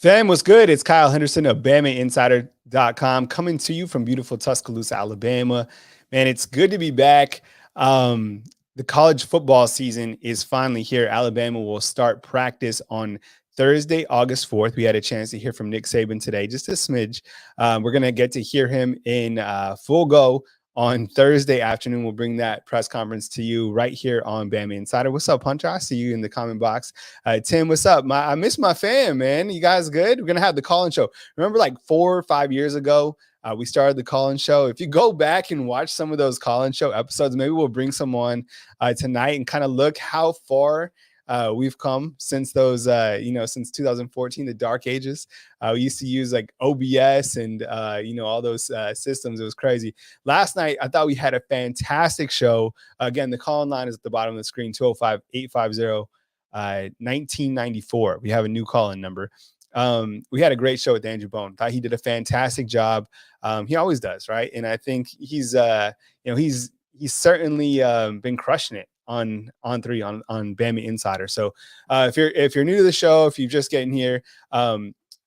Fam, what's good? It's Kyle Henderson of BamaInsider.com coming to you from beautiful Tuscaloosa, Alabama. Man, it's good to be back. The college football season is finally here. Alabama will start practice on Thursday, August 4th. We had a chance to hear from Nick Saban today, just a smidge. We're going to get to hear him in full go on Thursday afternoon. We'll bring that press conference to you right here on Bama Insider. What's up, Hunter? I see you in the comment box. Tim, what's up? I miss my fam, man. You guys good? We're going to have the call-in show. Remember like 4 or 5 years ago, we started the call-in show. If you go back and watch some of those call-in show episodes, maybe we'll bring someone tonight and kind of look how far we've come since those, since 2014, the dark ages. We used to use like OBS and, all those systems. It was crazy. Last night, I thought we had a fantastic show. Again, the call-in line is at the bottom of the screen, 205-850-1994. We have a new call-in number. We had a great show with Andrew Bone. Thought he did a fantastic job. He always does, right? And I think he's certainly been crushing it on On3 on Bama Insider. So if you're new to the show, if you're just getting here,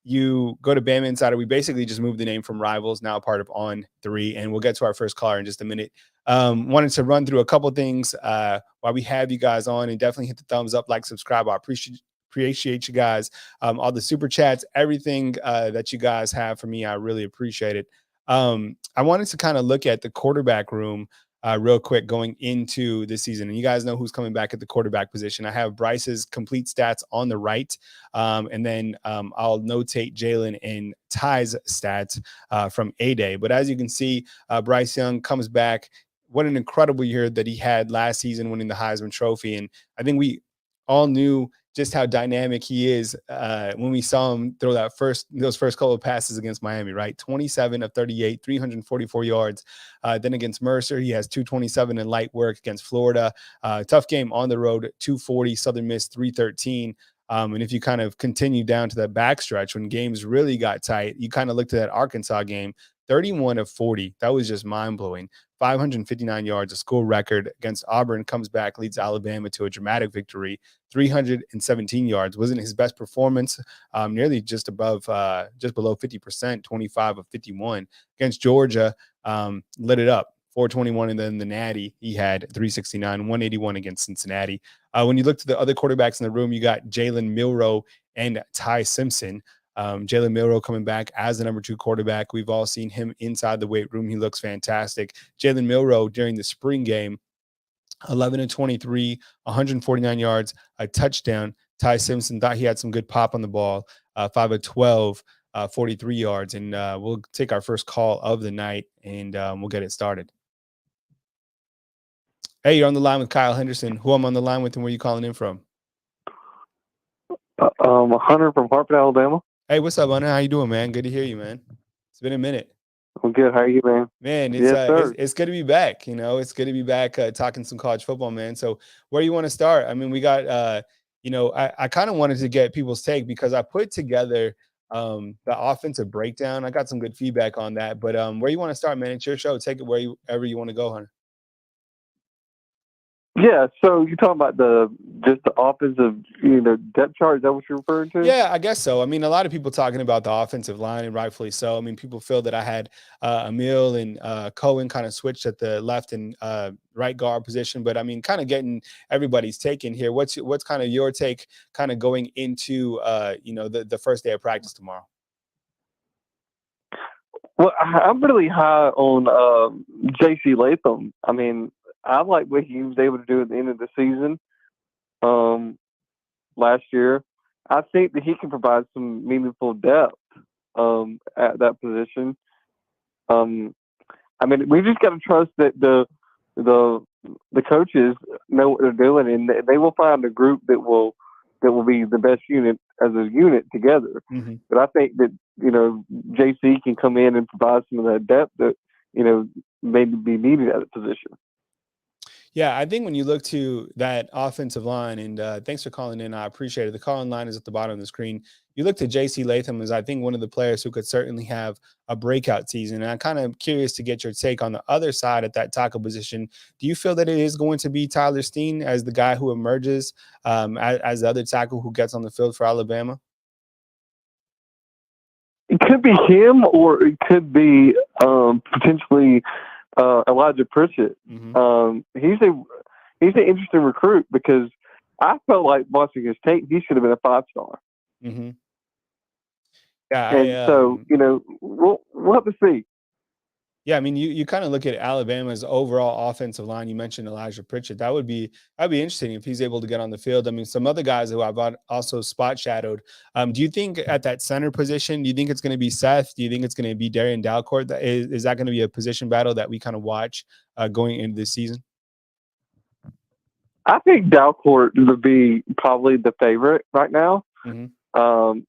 you go to Bama Insider. We basically just moved the name from Rivals, now part of On3, and we'll get to our first caller in just a minute. Wanted to run through a couple things while we have you guys on, and definitely hit the thumbs up, like, subscribe. I appreciate you guys. All the super chats, everything that you guys have for me, I really appreciate it. I wanted to kind of look at the quarterback room real quick going into the season. And you guys know who's coming back at the quarterback position. I have Bryce's complete stats on the right. And then I'll notate Jalen and Ty's stats from A-Day. But as you can see, Bryce Young comes back. What an incredible year that he had last season, winning the Heisman Trophy. And I think we all knew just how dynamic he is when we saw him throw those first couple of passes against Miami, right? 27 of 38, 344 yards. Then against Mercer, he has 227 in light work. Against Florida, tough game on the road, 240, Southern Miss 313. And if you kind of continue down to that backstretch when games really got tight, you kind of looked at that Arkansas game, 31 of 40. That was just mind-blowing. 559 yards, a school record. Against Auburn, comes back, leads Alabama to a dramatic victory. 317 yards. Wasn't his best performance, nearly just below 50%, 25 of 51. Against Georgia, lit it up. 421, and then the Natty, he had 369, 181 against Cincinnati. When you look to the other quarterbacks in the room, you got Jalen Milroe and Ty Simpson. Jalen Milroe coming back as the number 2 quarterback. We've all seen him inside the weight room. He looks fantastic. Jalen Milroe during the spring game, 11 of 23, 149 yards, a touchdown. Ty Simpson thought he had some good pop on the ball, 5 of 12, 43 yards. And we'll take our first call of the night, and we'll get it started. Hey, you're on the line with Kyle Henderson. Who I'm on the line with, and where you calling in from? Hunter from Hartford, Alabama. Hey, what's up, Hunter? How you doing, man? Good to hear you, man. It's been a minute. I'm good. How are you, man? Man, it's good to be back. It's good to be back talking some college football, man. So where do you want to start? I mean, we got, I kind of wanted to get people's take because I put together the offensive breakdown. I got some good feedback on that. But where you want to start, man? It's your show. Take it wherever you want to go, Hunter. Yeah, so you're talking about the offensive, depth chart. Is that what you're referring to? Yeah, I guess so. I mean, a lot of people talking about the offensive line, and rightfully so. I mean, people feel that I had Emmanuel and Cohen kind of switched at the left and right guard position. But I mean, kind of getting everybody's take in here. What's kind of your take, kind of going into the first day of practice tomorrow? Well, I'm really high on J.C. Latham. I mean, I like what he was able to do at the end of the season last year. I think that he can provide some meaningful depth at that position. I mean, we just got to trust that the coaches know what they're doing, and they will find a group that will be the best unit as a unit together. Mm-hmm. But I think that JC can come in and provide some of that depth that may be needed at the position. Yeah, I think when you look to that offensive line, and thanks for calling in, I appreciate it. The call-in line is at the bottom of the screen. You look to J.C. Latham as, I think, one of the players who could certainly have a breakout season. And I'm kind of curious to get your take on the other side at that tackle position. Do you feel that it is going to be Tyler Steen as the guy who emerges as the other tackle who gets on the field for Alabama? It could be him, or it could be potentially Elijah Pritchett. Mm-hmm. He's an interesting recruit because I felt like watching his tape, he should have been a 5-star. Mm-hmm. Yeah, And so we'll have to see. Yeah, I mean, you kind of look at Alabama's overall offensive line. You mentioned Elijah Pritchett. That'd be interesting if he's able to get on the field. I mean, some other guys who I've also spot shadowed. Do you think at that center position, do you think it's going to be Seth? Do you think it's going to be Darian Dalcourt? Is that going to be a position battle that we kind of watch going into this season? I think Dalcourt would be probably the favorite right now. Mm-hmm.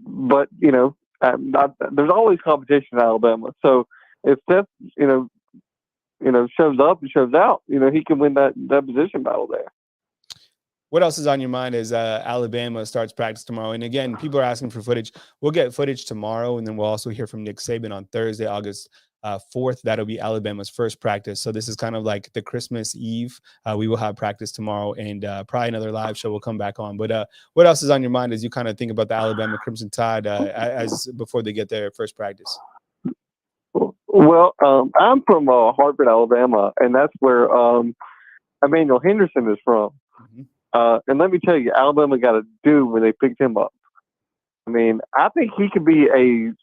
But there's always competition in Alabama. So if Seth, shows up and shows out, he can win that position battle there. What else is on your mind as Alabama starts practice tomorrow? And again, people are asking for footage. We'll get footage tomorrow, and then we'll also hear from Nick Saban on Thursday, August 4th. That'll be Alabama's first practice. So this is kind of like the Christmas Eve. We will have practice tomorrow, and probably another live show will come back on. But what else is on your mind as you kind of think about the Alabama Crimson Tide as before they get their first practice? Well, I'm from Hartford, Alabama, and that's where Emmanuel Henderson is from. Mm-hmm. And let me tell you, Alabama got a do when they picked him up. I mean, I think he could be a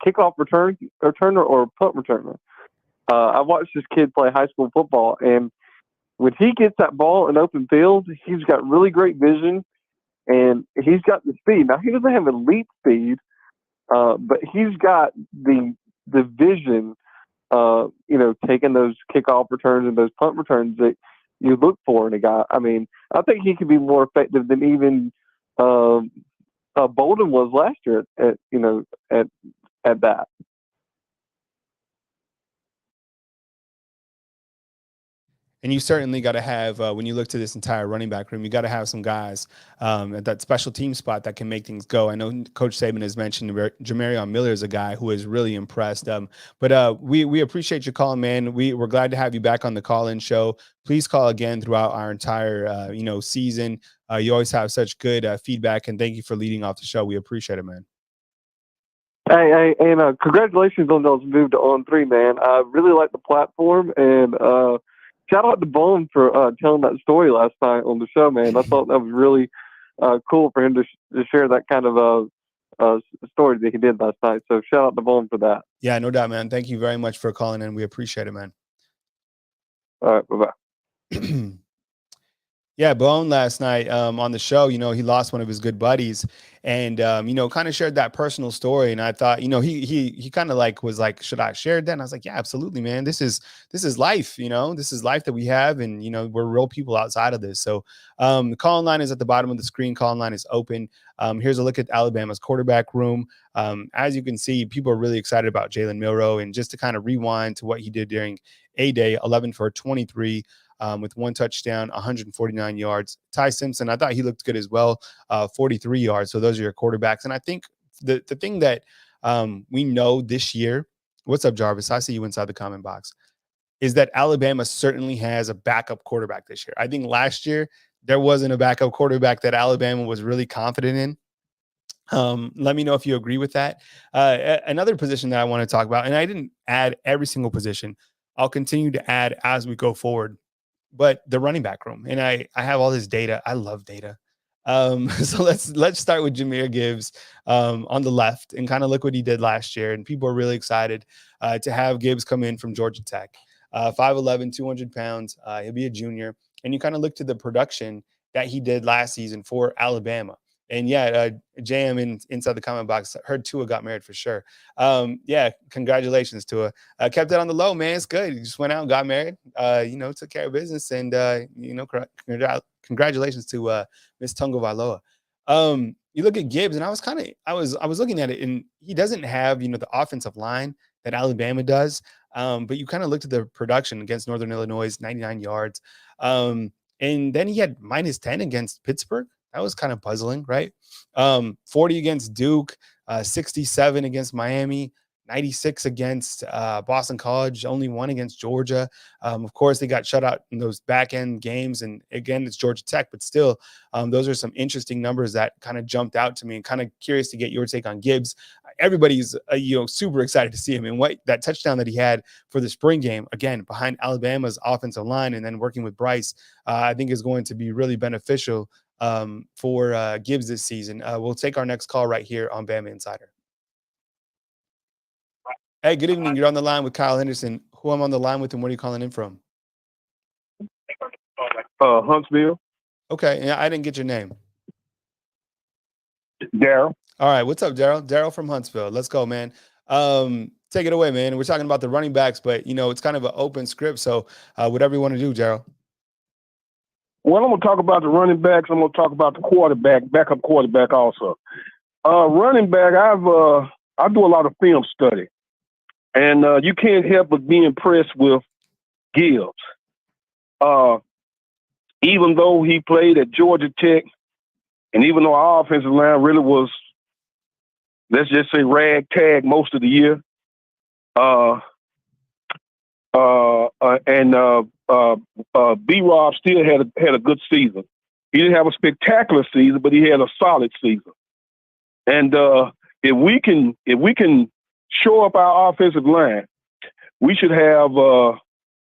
kickoff returner or a punt returner. I watched this kid play high school football, and when he gets that ball in open field, he's got really great vision, and he's got the speed. Now, he doesn't have elite speed, but he's got the vision, taking those kickoff returns and those punt returns that you look for in a guy. I mean, I think he could be more effective than even Bolden was last year at that. And you certainly got to have, when you look to this entire running back room, you got to have some guys at that special team spot that can make things go. I know Coach Saban has mentioned Jermaine Miller is a guy who is really impressed. But we appreciate you calling, man. We're glad to have you back on the call-in show. Please call again throughout our entire, season. You always have such good feedback, and thank you for leading off the show. We appreciate it, man. Hey, and congratulations on those move to On3, man. I really like the platform, and shout out to Bone for telling that story last night on the show, man. I thought that was really cool for him to share that kind of story that he did last night. So shout out to Bone for that. Yeah, no doubt, man. Thank you very much for calling in. We appreciate it, man. All right, bye-bye. Yeah, Bone last night on the show, he lost one of his good buddies and, kind of shared that personal story. And I thought, he kind of was like, should I share that? And I was like, yeah, absolutely, man. This is life, this is life that we have. And, we're real people outside of this. So the call line is at the bottom of the screen. Call line is open. Here's a look at Alabama's quarterback room. As you can see, people are really excited about Jalen Milroe. And just to kind of rewind to what he did during A-Day, 11 for 23. With one touchdown, 149 yards. Ty Simpson, I thought he looked good as well, 43 yards. So those are your quarterbacks. And I think the thing that we know this year, what's up, Jarvis? I see you inside the comment box, is that Alabama certainly has a backup quarterback this year. I think last year there wasn't a backup quarterback that Alabama was really confident in. Let me know if you agree with that. Another position that I want to talk about, and I didn't add every single position. I'll continue to add as we go forward. But the running back room, and I have all this data. I love data. So let's start with Jahmyr Gibbs on the left and kind of look what he did last year. And people are really excited to have Gibbs come in from Georgia Tech. 5'11", 200 pounds. He'll be a junior. And you kind of look to the production that he did last season for Alabama. And yeah, JM inside the comment box heard Tua got married for sure. Yeah, congratulations, Tua. Kept it on the low, man. It's good. He just went out and got married. Took care of business, and congratulations to Miss Tungo Vailoa. You look at Gibbs, and I was looking at it, and he doesn't have the offensive line that Alabama does. But you kind of looked at the production against Northern Illinois, 99 yards, and then he had -10 against Pittsburgh. That was kind of puzzling, right? 40 against Duke, 67 against Miami, 96 against Boston College, only 1 against Georgia. Of course, they got shut out in those back end games. And again, it's Georgia Tech, but still, those are some interesting numbers that kind of jumped out to me, and kind of curious to get your take on Gibbs. Everybody's, super excited to see him, and what that touchdown that he had for the spring game, again, behind Alabama's offensive line, and then working with Bryce, I think is going to be really beneficial for Gibbs this season. We'll take our next call right here on Bama Insider. Hey, good evening. You're on the line with Kyle Henderson. Who I'm on the line with, and where are you calling in from? Huntsville. Okay, yeah, I didn't get your name. Darrell. All right, what's up, Darrell? Darrell from Huntsville. Let's go, man. Take it away, man. We're talking about the running backs, but it's kind of an open script. So, whatever you want to do, Darrell. Well, I'm going to talk about the running backs. I'm going to talk about the quarterback, backup quarterback also. Running back, I do a lot of film study. And you can't help but be impressed with Gibbs. Even though he played at Georgia Tech, and even though our offensive line really was, let's just say, ragtag most of the year, B-Rob still had a good season. He didn't have a spectacular season, but he had a solid season. And if we can shore up our offensive line, we should have.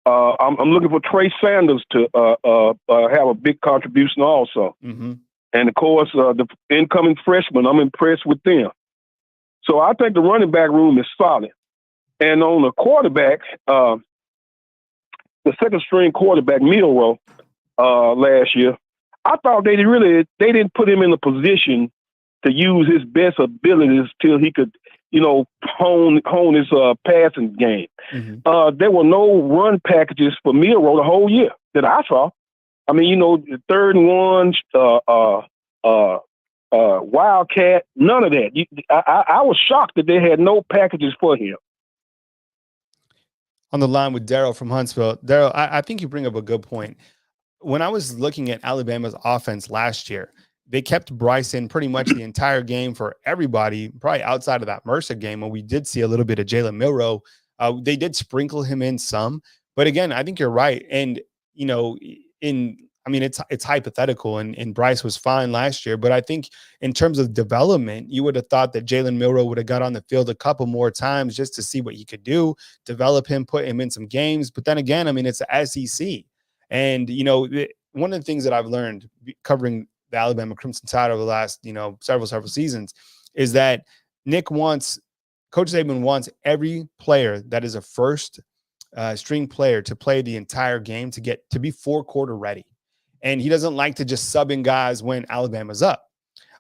I'm looking for Trey Sanders to have a big contribution also. Mm-hmm. And of course, the incoming freshmen, I'm impressed with them. So I think the running back room is solid. And on the quarterback, the second string quarterback, Milroe, last year, I thought they didn't put him in a position to use his best abilities till he could, hone his passing game. Mm-hmm. There were no run packages for Milroe the whole year that I saw. I mean, the 3rd and 1, Wildcat, none of that. I was shocked that they had no packages for him. On the line with Darrell from Huntsville. Darrell, I think you bring up a good point. When I was looking at Alabama's offense last year, they kept Bryce in pretty much the entire game for everybody, probably outside of that Mercer game when we did see a little bit of Jalen Milroe. They did sprinkle him in some, but again, I think you're right. And, it's hypothetical, and Bryce was fine last year, but I think in terms of development, you would have thought that Jalen Milroe would have got on the field a couple more times just to see what he could do, develop him, put him in some games. But then again, it's the SEC. And, one of the things that I've learned covering the Alabama Crimson Tide over the last, several seasons is that Coach Saban wants every player that is a first string player to play the entire game to be 4-quarter ready. And he doesn't like to just sub in guys when Alabama's up.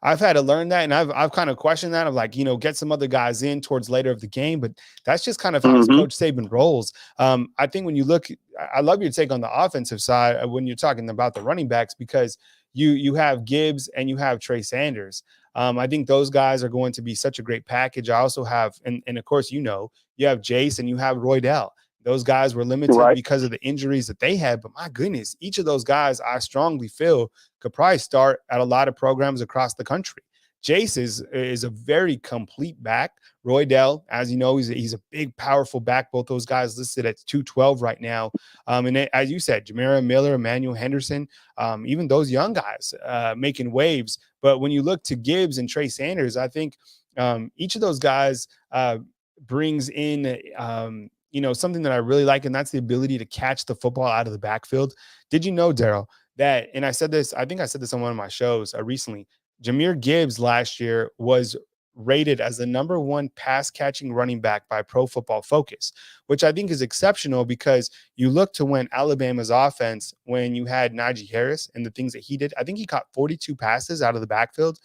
I've had to learn that, and I've kind of questioned that of get some other guys in towards later of the game, but that's just kind of how Coach Saban rolls. I think when you look, I love your take on the offensive side when you're talking about the running backs, because you have Gibbs and you have Trey Sanders. I think those guys are going to be such a great package. I also have, and of course, you have Jace and you have Roydell. Those guys were limited because of the injuries that they had. But my goodness, each of those guys, I strongly feel, could probably start at a lot of programs across the country. Jace is a very complete back. Roydell, as you know, he's a big, powerful back. Both those guys listed at 212 right now. And as you said, Jamera Miller, Emmanuel Henderson, even those young guys making waves. But when you look to Gibbs and Trey Sanders, I think each of those guys brings in something that I really like, and that's the ability to catch the football out of the backfield. Did you know, Darrell, that, and I think I said this on one of my shows recently, Jahmyr Gibbs last year was rated as the #1 pass catching running back by Pro Football Focus, which I think is exceptional, because you look to when Alabama's offense, when you had Najee Harris and the things that he did, I think he caught 42 passes out of the backfield.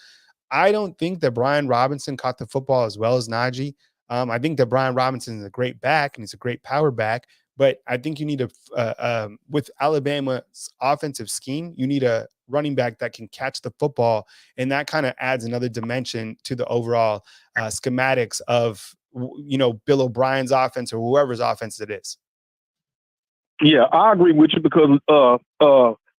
I don't think that Brian Robinson caught the football as well as Najee. I think that Brian Robinson is a great back and he's a great power back, but I think you need with Alabama's offensive scheme, you need a running back that can catch the football, and that kind of adds another dimension to the overall schematics of Bill O'Brien's offense or whoever's offense it is. Yeah, I agree with you, because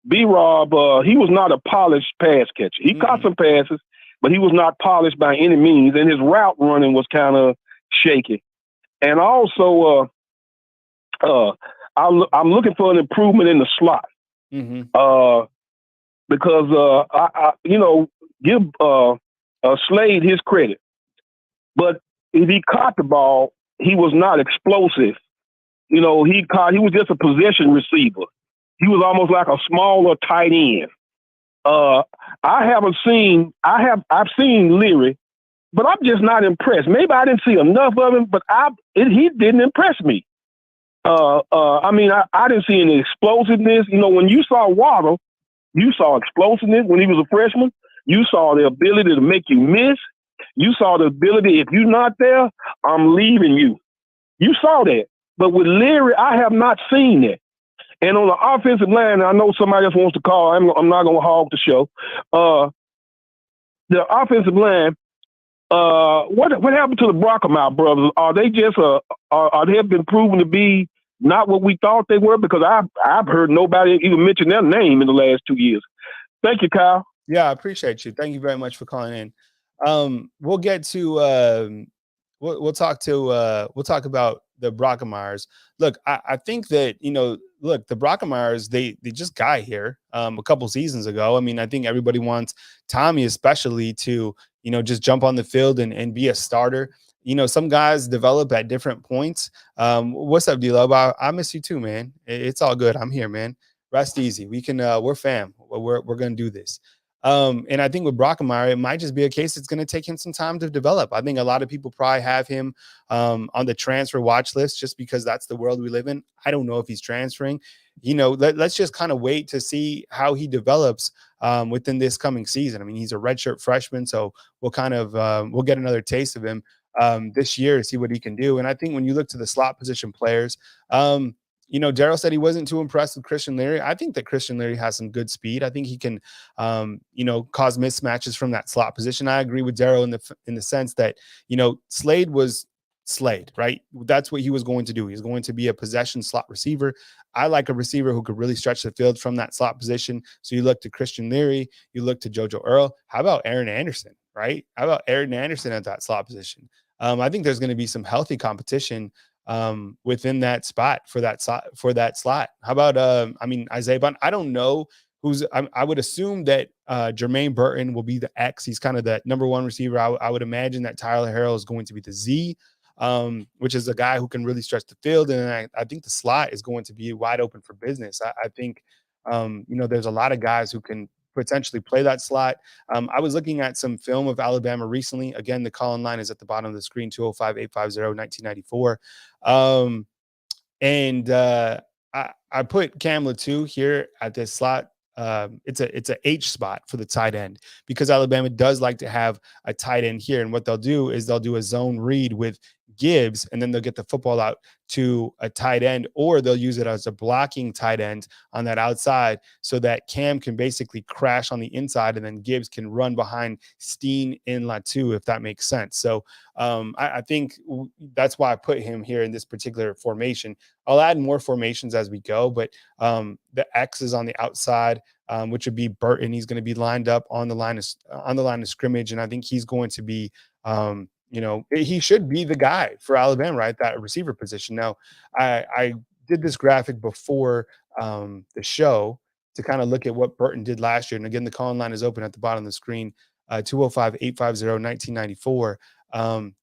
B-Rob, he was not a polished pass catcher. He caught some passes, but he was not polished by any means, and his route running was kind of shaky. And also, I'm looking for an improvement in the slot. Mm-hmm. Because give Slade his credit, but if he caught the ball, he was not explosive. He was just a possession receiver. He was almost like a smaller tight end. I've seen Leary, but I'm just not impressed. Maybe I didn't see enough of him, but he didn't impress me. I didn't see any explosiveness. When you saw Waddle, you saw explosiveness when he was a freshman. You saw the ability to make you miss. You saw the ability, if you're not there, I'm leaving you. You saw that. But with Leary, I have not seen that. And on the offensive line, I know somebody else wants to call. I'm not going to hog the show. The offensive line, what happened to the Brockermeyer brothers? Are they just are they have been proven to be not what we thought they were? Because I've heard nobody even mention their name in the last 2 years. Thank you, Kyle. Yeah, I appreciate you. Thank you very much for calling in. We'll get to we'll talk about the Brockermeyers. Look, I think that the Brockermeyers, they just got here a couple seasons ago. I mean, I think everybody wants Tommy especially to just jump on the field and be a starter. Some guys develop at different points. What's up, D-Love? I miss you too, man. It's all good. I'm here, man. Rest easy. We can we're fam. We're gonna do this. And I think with Brockermeyer, it might just be a case it's going to take him some time to develop. I think a lot of people probably have him on the transfer watch list just because that's the world we live in. I don't know if he's transferring. Let's just kind of wait to see how he develops within this coming season. I mean, he's a redshirt freshman, so we'll get another taste of him this year to see what he can do. And I think when you look to the slot position players, Darrell said he wasn't too impressed with Christian Leary. I think that Christian Leary has some good speed. I think he can, cause mismatches from that slot position. I agree with Darrell in the sense that, Slade was Slade, right? That's what he was going to do. He's going to be a possession slot receiver. I like a receiver who could really stretch the field from that slot position. So you look to Christian Leary, you look to JoJo Earl. How about Aaron Anderson, right? How about Aaron Anderson at that slot position? I think there's going to be some healthy competition within that spot for that slot. How about Isaiah Bond? I don't know I would assume that Jermaine Burton will be the X. He's kind of that number one receiver. I would imagine that Tyler Harrell is going to be the Z, which is a guy who can really stretch the field. And I think the slot is going to be wide open for business. I think there's a lot of guys who can potentially play that slot. I was looking at some film of Alabama recently. Again, the call-in line is at the bottom of the screen, 205-850-1994. I put Cam Latu here at this slot. It's a H spot for the tight end because Alabama does like to have a tight end here. And what they'll do is they'll do a zone read with Gibbs, and then they'll get the football out to a tight end, or they'll use it as a blocking tight end on that outside so that Cam can basically crash on the inside and then Gibbs can run behind Steen in Latu, if that makes sense. So I think that's why I put him here in this particular formation. I'll add more formations as we go, but the X is on the outside, which would be Burton. He's going to be lined up on the line of scrimmage, and I think he's going to be he should be the guy for Alabama, right? That receiver position. Now, I did this graphic before the show to kind of look at what Burton did last year. And again, the call-in line is open at the bottom of the screen, 205-850-1994.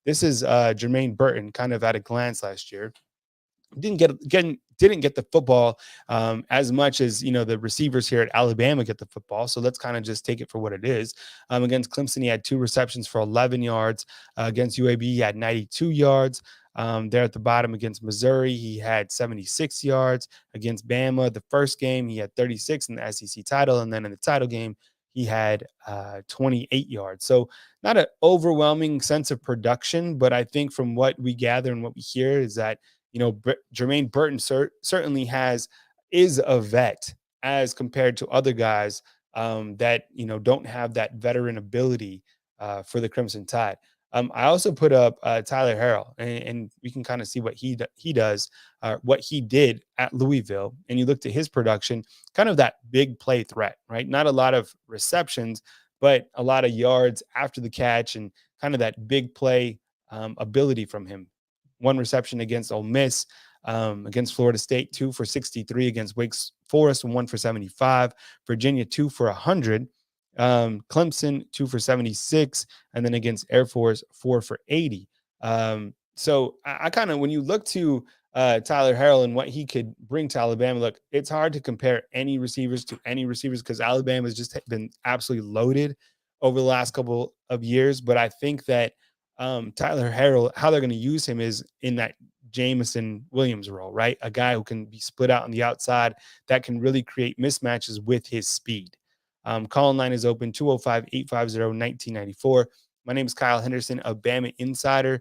This is Jermaine Burton kind of at a glance last year. Didn't get the football as much as the receivers here at Alabama get the football. So let's kind of just take it for what it is. Against Clemson, he had 2 receptions for 11 yards. Against UAB, he had 92 yards. There at the bottom against Missouri, he had 76 yards. Against Bama, the first game, he had 36 in the SEC title, and then in the title game, he had 28 yards. So not an overwhelming sense of production, but I think from what we gather and what we hear is that Jermaine Burton certainly is a vet as compared to other guys that don't have that veteran ability for the Crimson Tide. I also put up Tyler Harrell, and we can kind of see what he does, what he did at Louisville. And you look to his production, kind of that big play threat, right? Not a lot of receptions, but a lot of yards after the catch and kind of that big play ability from him. one reception against Ole Miss, against Florida State, 2 for 63 against Wake Forest, 1 for 75, Virginia, 2 for 100, Clemson, 2 for 76, and then against Air Force, 4 for 80. So I kind of, when you look to Tyler Harrell and what he could bring to Alabama, look, it's hard to compare any receivers to any receivers because Alabama has just been absolutely loaded over the last couple of years. But I think that Tyler Harrell, how they're going to use him is in that Jameson Williams role, right? A guy who can be split out on the outside that can really create mismatches with his speed. Call line is open 205-850-1994. My name is Kyle Henderson of BamaInsider.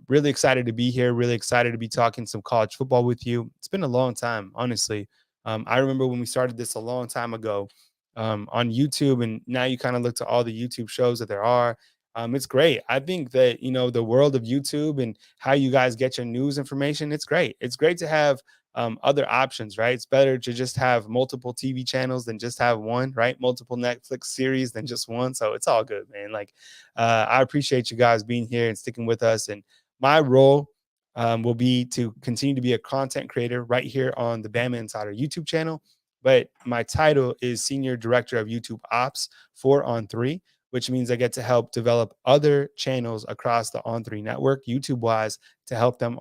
Really excited to be here. Really excited to be talking some college football with you. It's been a long time, honestly. I remember when we started this a long time ago on YouTube, and now you kind of look to all the YouTube shows that there are. It's great. I think that, the world of YouTube and how you guys get your news information, it's great. It's great to have other options, right? It's better to just have multiple TV channels than just have one, right? Multiple Netflix series than just one. So it's all good, man. Like, I appreciate you guys being here and sticking with us. And my role will be to continue to be a content creator right here on the BamaInsider YouTube channel. But my title is Senior Director of YouTube Ops for On3, which means I get to help develop other channels across the On3 network, YouTube-wise, to help them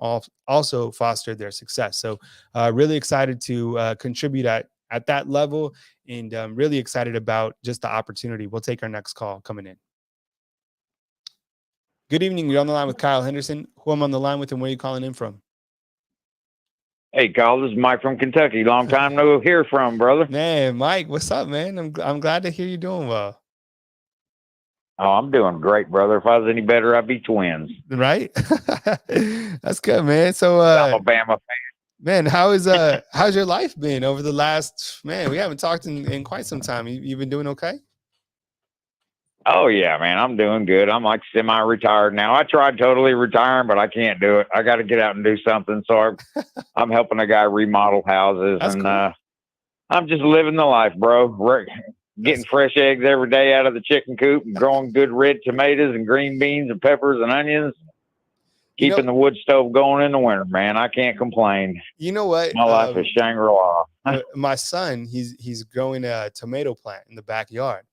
also foster their success. So really excited to contribute at that level, and really excited about just the opportunity. We'll take our next call coming in. Good evening. You're on the line with Kyle Henderson. Who I'm on the line with and where are you calling in from? Hey, Kyle, this is Mike from Kentucky. Long time no hear from, brother. Man, Mike, what's up, man? I'm glad to hear you doing well. Oh, I'm doing great, brother. If I was any better, I'd be twins. Right? That's good, man. So I'm a Bama fan. Man, how's your life been over the last, man, we haven't talked in quite some time. You been doing okay? Oh, yeah, man. I'm doing good. I'm like semi-retired now. I tried totally retiring, but I can't do it. I got to get out and do something. So I'm helping a guy remodel houses. That's and cool. I'm just living the life, bro. Getting fresh eggs every day out of the chicken coop and growing good red tomatoes and green beans and peppers and onions. Keeping the wood stove going in the winter, man. I can't complain. You know what? My life is Shangri-La. My son, he's growing a tomato plant in the backyard.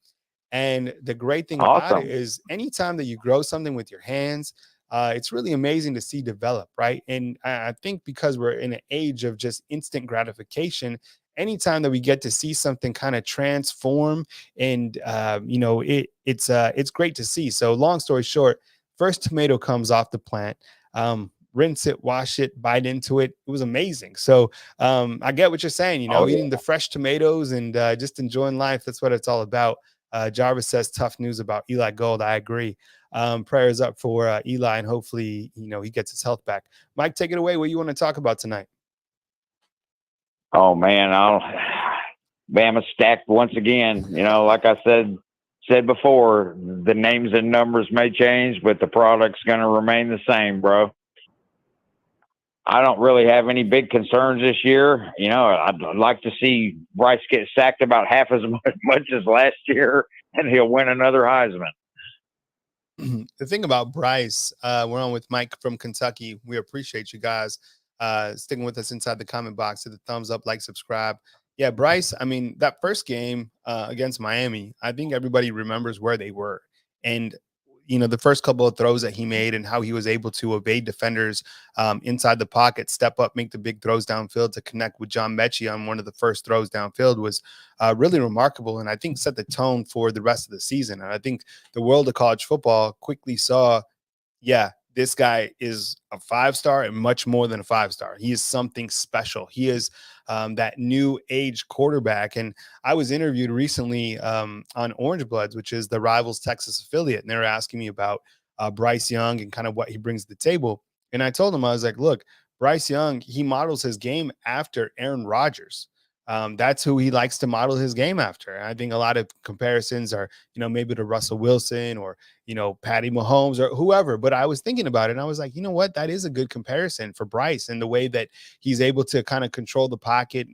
And the great thing about it is anytime that you grow something with your hands, it's really amazing to see develop, right? And I think because we're in an age of just instant gratification, anytime that we get to see something kind of transform and, it's great to see. So long story short, first tomato comes off the plant, rinse it, wash it, bite into it. It was amazing. So I get what you're saying, eating the fresh tomatoes and just enjoying life. That's what it's all about. Jarvis says tough news about Eli Gold. I agree. Prayers up for Eli, and hopefully, he gets his health back. Mike, take it away. What you want to talk about tonight? Oh man, Bama stacked once again. Like I said before, the names and numbers may change, but the product's going to remain the same, bro. I don't really have any big concerns this year. I'd like to see Bryce get sacked about half as much as last year, and he'll win another Heisman. The thing about Bryce, we're on with Mike from Kentucky. We appreciate you guys sticking with us inside the comment box. Hit the thumbs up, like, subscribe. Yeah, Bryce, I mean, that first game against Miami, I think everybody remembers where they were. And the first couple of throws that he made and how he was able to evade defenders inside the pocket, step up, make the big throws downfield to connect with John Mechie on one of the first throws downfield was really remarkable. And I think set the tone for the rest of the season. And I think the world of college football quickly saw, this guy is a 5-star and much more than a 5-star. He is something special. He is that new age quarterback. And I was interviewed recently on Orange Bloods, which is the Rivals Texas affiliate. And they were asking me about Bryce Young and kind of what he brings to the table. And I told him, I was like, look, Bryce Young, he models his game after Aaron Rodgers. That's who he likes to model his game after. And I think a lot of comparisons are, maybe to Russell Wilson or, Patty Mahomes or whoever. But I was thinking about it and I was like, you know what? That is a good comparison for Bryce and the way that he's able to kind of control the pocket,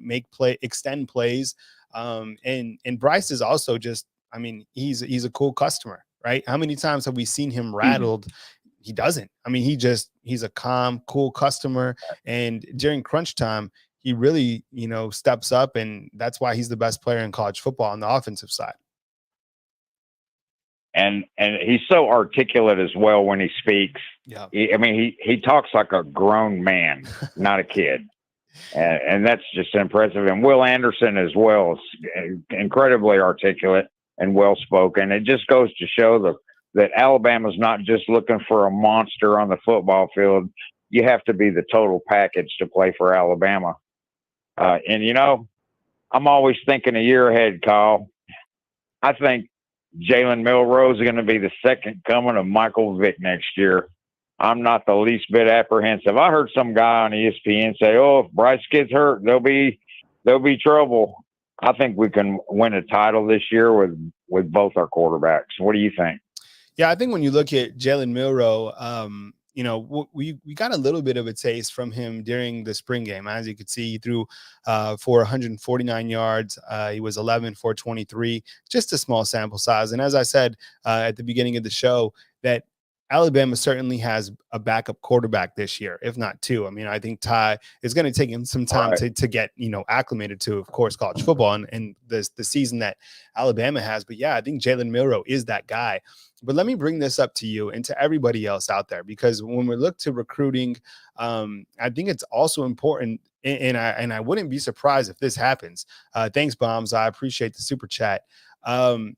extend plays. And Bryce is also just, I mean, he's a cool customer, right? How many times have we seen him rattled he doesn't. I mean, he's a calm, cool customer. And during crunch time, he really, steps up, and that's why he's the best player in college football on the offensive side. And he's so articulate as well when he speaks. Yeah. He talks like a grown man, not a kid. And that's just impressive. And Will Anderson as well is incredibly articulate and well-spoken. It just goes to show that Alabama's not just looking for a monster on the football field. You have to be the total package to play for Alabama. I'm always thinking a year ahead, Kyle. I think Jalen Milroe is going to be the second coming of Michael Vick next year. I'm not the least bit apprehensive. I heard some guy on ESPN say, if Bryce gets hurt, there'll be trouble. I think we can win a title this year with both our quarterbacks. What do you think? Yeah, I think when you look at Jalen Milroe, we got a little bit of a taste from him during the spring game. As you could see, he threw for 149 yards. He was 11 for 23, just a small sample size. And as I said at the beginning of the show, that Alabama certainly has a backup quarterback this year, if not two. I mean, I think Ty is going to take him some time to get, acclimated to, of course, college football and the season that Alabama has. But yeah, I think Jalen Milroe is that guy. But let me bring this up to you and to everybody else out there, because when we look to recruiting, I think it's also important. And I wouldn't be surprised if this happens. Thanks, Bombs. I appreciate the super chat. Do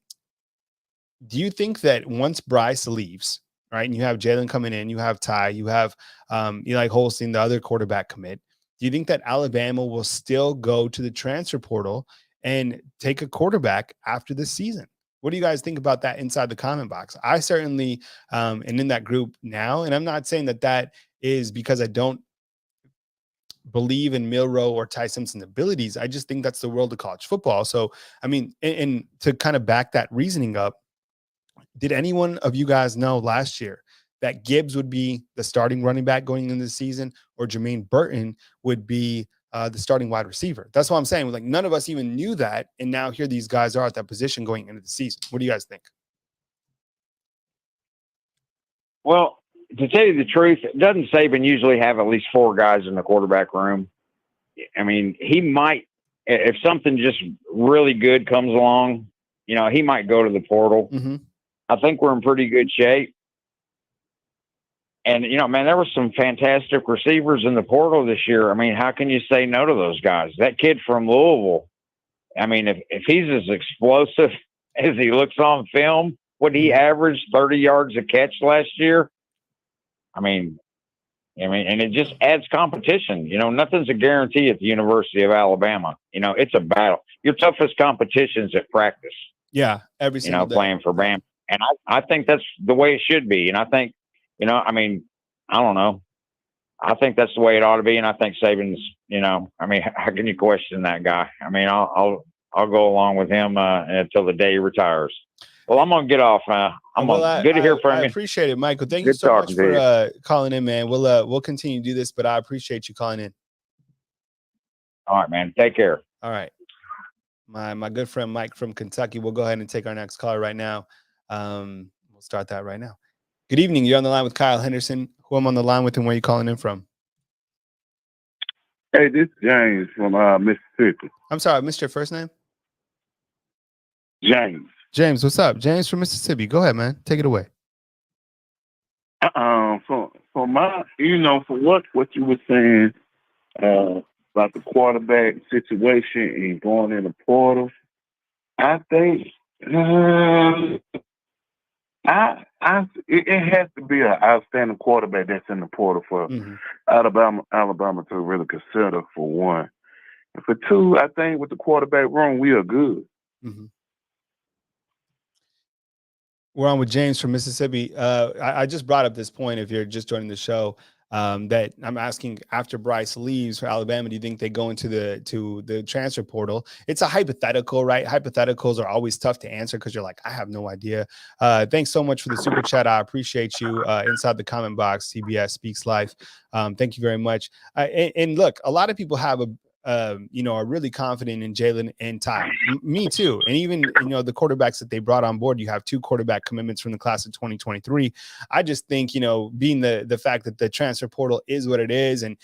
you think that once Bryce leaves, right, and you have Jalen coming in, you have Ty, you have Eli Holstein, the other quarterback commit, do you think that Alabama will still go to the transfer portal and take a quarterback after this season? What do you guys think about that inside the comment box? I certainly am in that group now, and I'm not saying that is because I don't believe in Milroe or Ty Simpson's abilities. I just think that's the world of college football. So, I mean, and to kind of back that reasoning up, did anyone of you guys know last year that Gibbs would be the starting running back going into the season, or Jermaine Burton would be the starting wide receiver? That's what I'm saying. Like, none of us even knew that, and now here these guys are at that position going into the season. What do you guys think? Well, to tell you the truth, doesn't Saban usually have at least 4 guys in the quarterback room? I mean, he might, if something just really good comes along, he might go to the portal. Mm-hmm. I think we're in pretty good shape. And, there were some fantastic receivers in the portal this year. I mean, how can you say no to those guys? That kid from Louisville, I mean, if he's as explosive as he looks on film, would he average 30 yards a catch last year? I mean, and it just adds competition. Nothing's a guarantee at the University of Alabama. It's a battle. Your toughest competition's at practice. Yeah, every single day. Playing for Bama. And I think that's the way it should be. And I think, I don't know. I think that's the way it ought to be. And I think Saban's, how can you question that guy? I mean, I'll go along with him until the day he retires. Well, I'm gonna get off. Good to hear from you. I appreciate it, Michael. Thank you so much for calling in, man. We'll continue to do this, but I appreciate you calling in. All right, man. Take care. All right. My good friend Mike from Kentucky. We'll go ahead and take our next caller right now. We'll start that right now. Good evening. You're on the line with Kyle Henderson. Who I'm on the line with, and where you calling in from? Hey, this is James from Mississippi. I'm sorry, I missed your first name. James. James, what's up? James from Mississippi. Go ahead, man. Take it away. For my, for what you were saying about the quarterback situation and going in the portal, I think it has to be an outstanding quarterback that's in the portal for Alabama to really consider, for one. And for two, I think with the quarterback room, we are good. Mm-hmm. We're on with James from Mississippi. I just brought up this point, if you're just joining the show, that I'm asking, after Bryce leaves for Alabama, do you think they go into the transfer portal? It's a hypothetical, right? Hypotheticals are always tough to answer because you're like, I have no idea. Thanks so much for the super chat. I appreciate you. Inside the comment box, CBS Speaks Life. Thank you very much. And look, a lot of people have are really confident in Jalen and Ty. Me too. And even, the quarterbacks that they brought on board, you have 2 quarterback commitments from the class of 2023. I just think, being the fact that the transfer portal is what it is, and,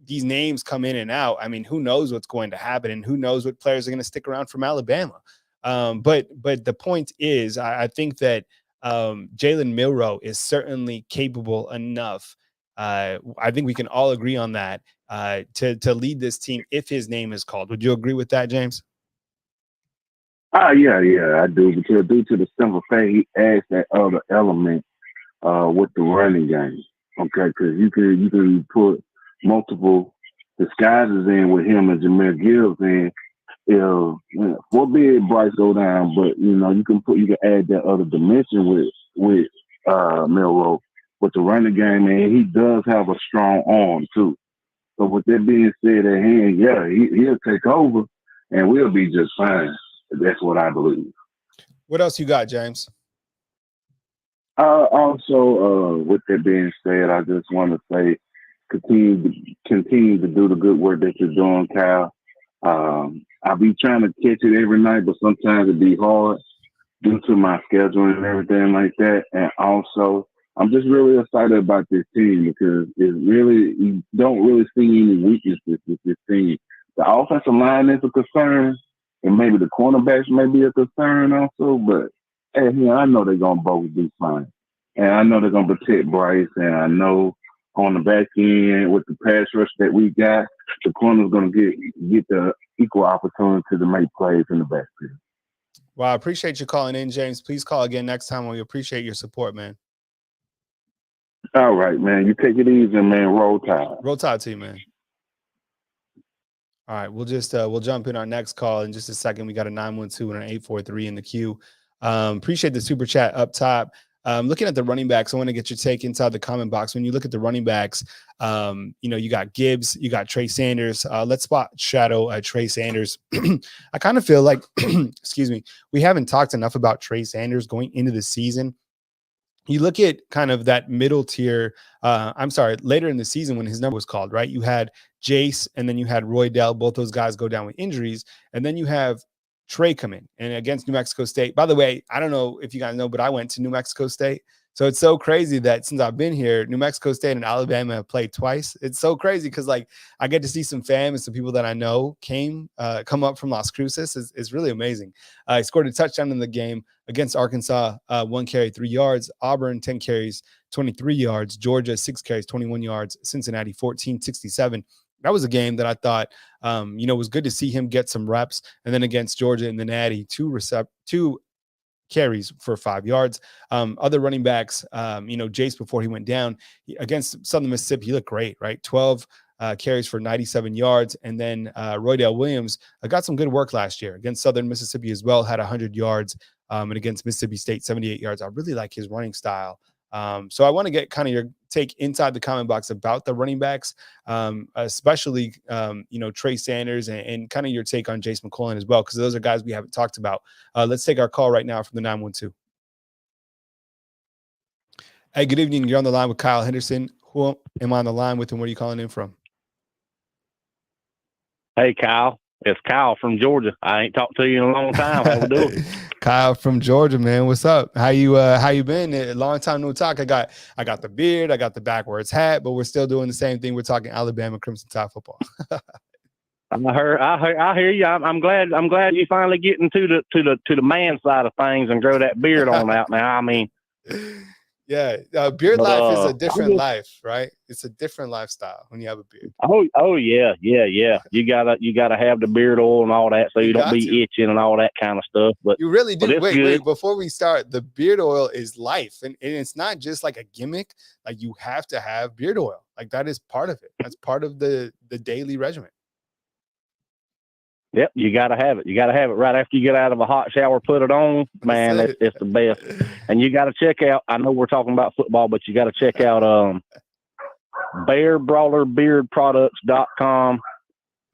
these names come in and out. I mean, who knows what's going to happen, and who knows what players are going to stick around from Alabama. But the point is, I think that Jalen Milroe is certainly capable enough. I think we can all agree on that, to lead this team if his name is called. Would you agree with that, James? Yeah, I do. Because due to the simple fact he adds that other element with the running game. Okay, because you can put multiple disguises in with him and Jermaine Gibbs, and forbid Bryce go down, but you can add that other dimension with Milroe with the running game, and he does have a strong arm too. So with that being said at hand, yeah, he'll take over and we'll be just fine. That's what I believe. What else you got, James? Also, with that being said, I just want to say continue to do the good work that you're doing, Kyle. I'll be trying to catch it every night, but sometimes it be hard due to my schedule and everything like that. And also, I'm just really excited about this team because you don't really see any weaknesses with this team. The offensive line is a concern, and maybe the cornerbacks may be a concern also, but hey, I know they're going to both be fine. And I know they're going to protect Bryce, and I know on the back end with the pass rush that we got, the corner's going to get the equal opportunity to make plays in the backfield. Well, I appreciate you calling in, James. Please call again next time. We appreciate your support, man. All right, man. You take it easy, man. Roll Tide. Roll Tide to you, man. All right, we'll jump in our next call in just a second. We got a 912 and an 843 in the queue. Appreciate the super chat up top. Looking at the running backs, I want to get your take inside the comment box. When you look at the running backs, you got Gibbs, you got Trey Sanders. Let's spot shadow Trey Sanders. I kind of feel like, excuse me, we haven't talked enough about Trey Sanders going into the season. You look at kind of that middle tier, later in the season when his number was called, right? You had Jace and then you had Roydell. Both those guys go down with injuries. And then you have Trey come in and against New Mexico State. By the way, I don't know if you guys know, but I went to New Mexico State. So it's so crazy that since I've been here, New Mexico State and Alabama have played twice. It's so crazy because I get to see some fam and some people that I know come up from Las Cruces. It's really amazing. He scored a touchdown in the game against Arkansas, 1 carry, 3 yards. Auburn, 10 carries, 23 yards. Georgia, 6 carries, 21 yards. Cincinnati, 14, 67. That was a game that I thought, was good to see him get some reps. And then against Georgia in the Natty, 2 carries for 5 yards. Other running backs, Jace before he went down against Southern Mississippi, he looked great, right? 12 carries for 97 yards. And then Roydell Williams got some good work last year against Southern Mississippi as well, had 100 yards. And against Mississippi State, 78 yards. I really like his running style. So I want to get kind of your take inside the comment box about the running backs, especially, Trey Sanders and kind of your take on Jace McCullough as well, because those are guys we haven't talked about. Let's take our call right now from the 912. Hey, good evening. You're on the line with Kyle Henderson. Who am I on the line with and where are you calling in from? Hey, Kyle. It's Kyle from Georgia. I ain't talked to you in a long time. How we doing? Kyle from Georgia, man. What's up? How you been? A long time no talk. I got the beard, I got the backwards hat, but we're still doing the same thing. We're talking Alabama Crimson Tide football. I hear you. I'm glad you finally getting to the man side of things and grow that beard on out now. I mean, yeah, beard life is a different life, right? It's a different lifestyle when you have a beard. Oh yeah. You gotta have the beard oil and all that, so you don't be itching and all that kind of stuff. But you really do. Wait, before we start, the beard oil is life, and it's not just like a gimmick. Like you have to have beard oil. Like that is part of it. That's part of the daily regimen. Yep, you got to have it. You got to have it right after you get out of a hot shower, put it on. Man, it's the best. And you got to check out, I know we're talking about football, but you got to check out BearBrawlerBeardProducts.com.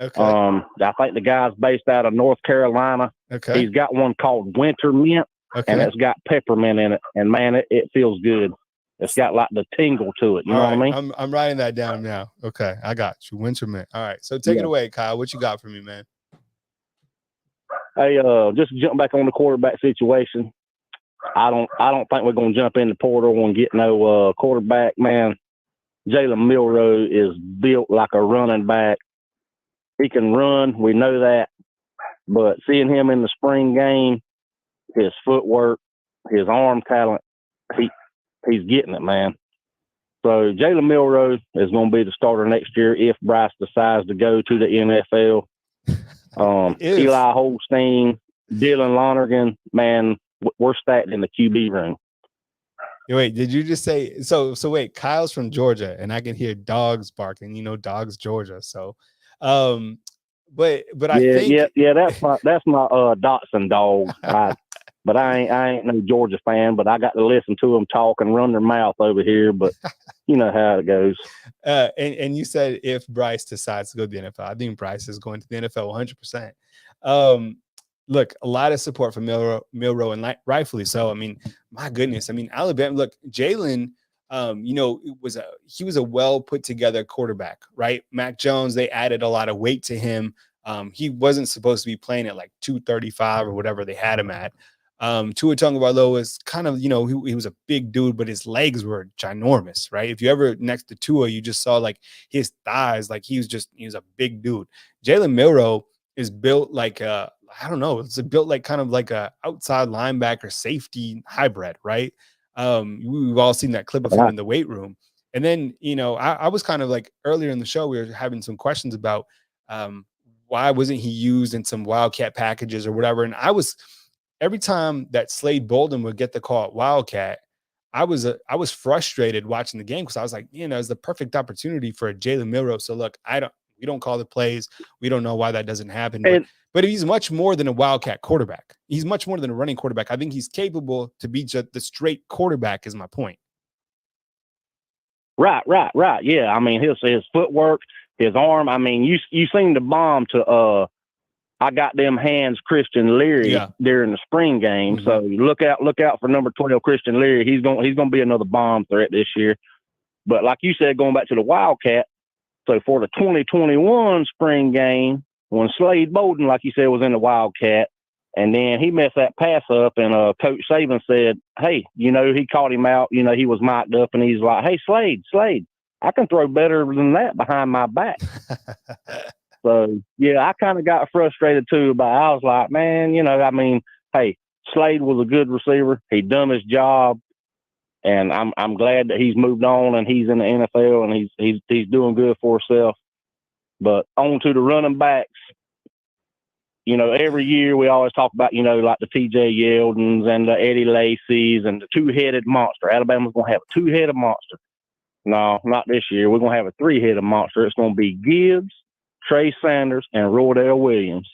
Okay. I think the guy's based out of North Carolina. Okay. He's got one called Winter Mint, and it's got peppermint in it. And, man, it feels good. It's got like the tingle to it. You know what I mean? I'm writing that down now. Okay, I got you. Winterman. All right, so take it away, Kyle. What you got for me, man? Hey, just to jump back on the quarterback situation. I don't think we're gonna jump in the portal and get no quarterback, man. Jalen Milroe is built like a running back. He can run, we know that. But seeing him in the spring game, his footwork, his arm talent, he's getting it, man. So Jalen Milroe is going to be the starter next year if Bryce decides to go to the NFL. Eli Holstein, Dylan Lonergan, man, we're stacked in the QB room. Wait, did you just say so? Wait, Kyle's from Georgia, and I can hear dogs barking. You know, dogs, Georgia. So, but I think that's my Dotson dog. But I ain't no Georgia fan. But I got to listen to them talk and run their mouth over here. But you know how it goes. And you said if Bryce decides to go to the NFL, I think Bryce is going to the NFL 100%. Look, a lot of support for Milroe, and rightfully so. I mean, my goodness. I mean, Alabama. Look, Jalen. He was a well put together quarterback, right? Mac Jones. They added a lot of weight to him. He wasn't supposed to be playing at like 235 or whatever they had him at. Tua Tagovailoa was kind of, he was a big dude, but his legs were ginormous, right? If you ever next to Tua, you just saw like his thighs, like he was a big dude. Jalen Milroe is built like it's built like kind of like a outside linebacker safety hybrid, right? We've all seen that clip of him in the weight room. And then, I was kind of like earlier in the show, we were having some questions about why wasn't he used in some Wildcat packages or whatever. And every time that Slade Bolden would get the call at Wildcat, I was frustrated watching the game because I was like, it's the perfect opportunity for a Jalen Milroe. So look, we don't call the plays. We don't know why that doesn't happen. But he's much more than a Wildcat quarterback. He's much more than a running quarterback. I think he's capable to be just the straight quarterback is my point. Right. Yeah. I mean, his footwork, his arm. I mean, you seen the bomb to I got them hands Christian Leary during the spring game. Mm-hmm. So look out for number 12 Christian Leary. He's gonna be another bomb threat this year. But like you said, going back to the Wildcat, so for the 2021 spring game, when Slade Bolden, like you said, was in the Wildcat, and then he messed that pass up, and Coach Saban said, hey, he caught him out. He was mic'd up, and he's like, hey, Slade, I can throw better than that behind my back. So, yeah, I kind of got frustrated, too, but I was like, man, hey, Slade was a good receiver. He done his job, and I'm glad that he's moved on and he's in the NFL and he's doing good for himself. But on to the running backs, every year we always talk about, like the T.J. Yeldons and the Eddie Lacy's and the two-headed monster. Alabama's going to have a two-headed monster. No, not this year. We're going to have a three-headed monster. It's going to be Gibbs, Trey Sanders, and Roydell Williams.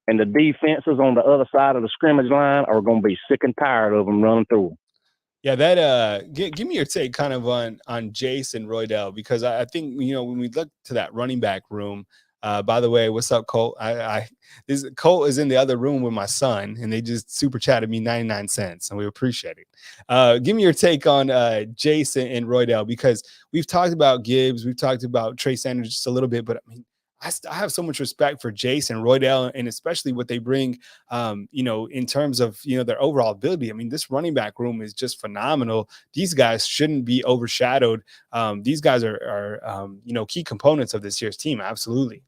And the defenses on the other side of the scrimmage line are going to be sick and tired of them running through them. Yeah, that give me your take kind of on Jace and Roydell, because I think when we look to that running back room. By the way, what's up, Colt? Colt is in the other room with my son, and they just super chatted me 99 cents, and we appreciate it. Give me your take on Jace and Roydell, because we've talked about Gibbs, we've talked about Trey Sanders just a little bit, but I mean, I have so much respect for Jace and Roydell, and especially what they bring, in terms of, their overall ability. I mean, this running back room is just phenomenal. These guys shouldn't be overshadowed. These guys are key components of this year's team. Absolutely.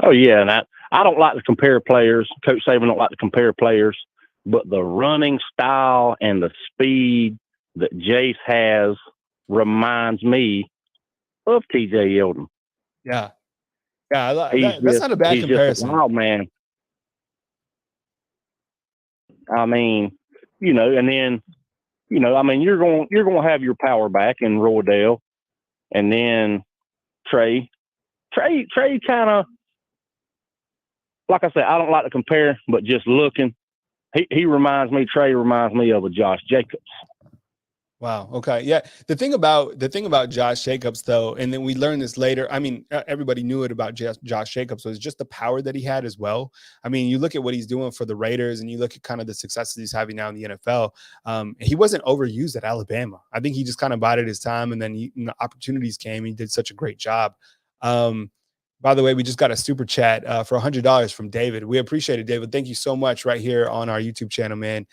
Oh, yeah. And I don't like to compare players. Coach Saban don't like to compare players, but the running style and the speed that Jace has reminds me of T.J. Yeldon. Yeah. That's not a bad comparison. Just a wild man. I mean, and then, you're going to have your power back in Roydell, and then Trey kind of, like I said, I don't like to compare, but just looking, Trey reminds me of a Josh Jacobs. Wow. Okay. Yeah. The thing about Josh Jacobs, though, and then we learned this later. I mean, everybody knew it about Josh Jacobs, was just the power that he had as well. I mean, you look at what he's doing for the Raiders, and you look at kind of the successes he's having now in the NFL. He wasn't overused at Alabama. I think he just kind of bided his time, and then the opportunities came. He did such a great job. By the way, we just got a super chat for $100 from David. We appreciate it, David. Thank you so much right here on our YouTube channel, man.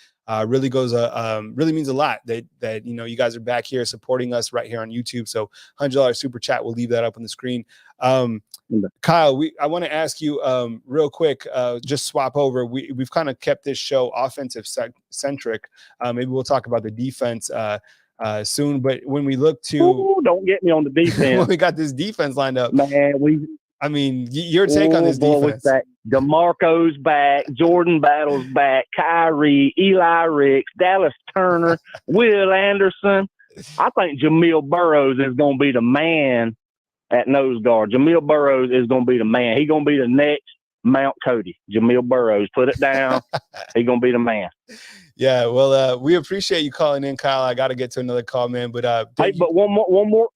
Really means a lot that you guys are back here supporting us right here on YouTube. So $100 super chat. We'll leave that up on the screen. Kyle, I want to ask you real quick, just swap over. We've kind of kept this show offensive centric. Maybe we'll talk about the defense soon. But when we look to, don't get me on the defense. when we got this defense lined up, man, I mean, your take on this defense. Back. DeMarco's back. Jordan Battle's back. Kyrie, Eli Ricks, Dallas Turner, Will Anderson. I think Jamil Burroughs is going to be the man at nose guard. Jamil Burroughs is going to be the man. He's going to be the next Mount Cody. Jamil Burroughs. Put it down. He's going to be the man. Yeah, well, we appreciate you calling in, Kyle. I got to get to another call, man. But but one more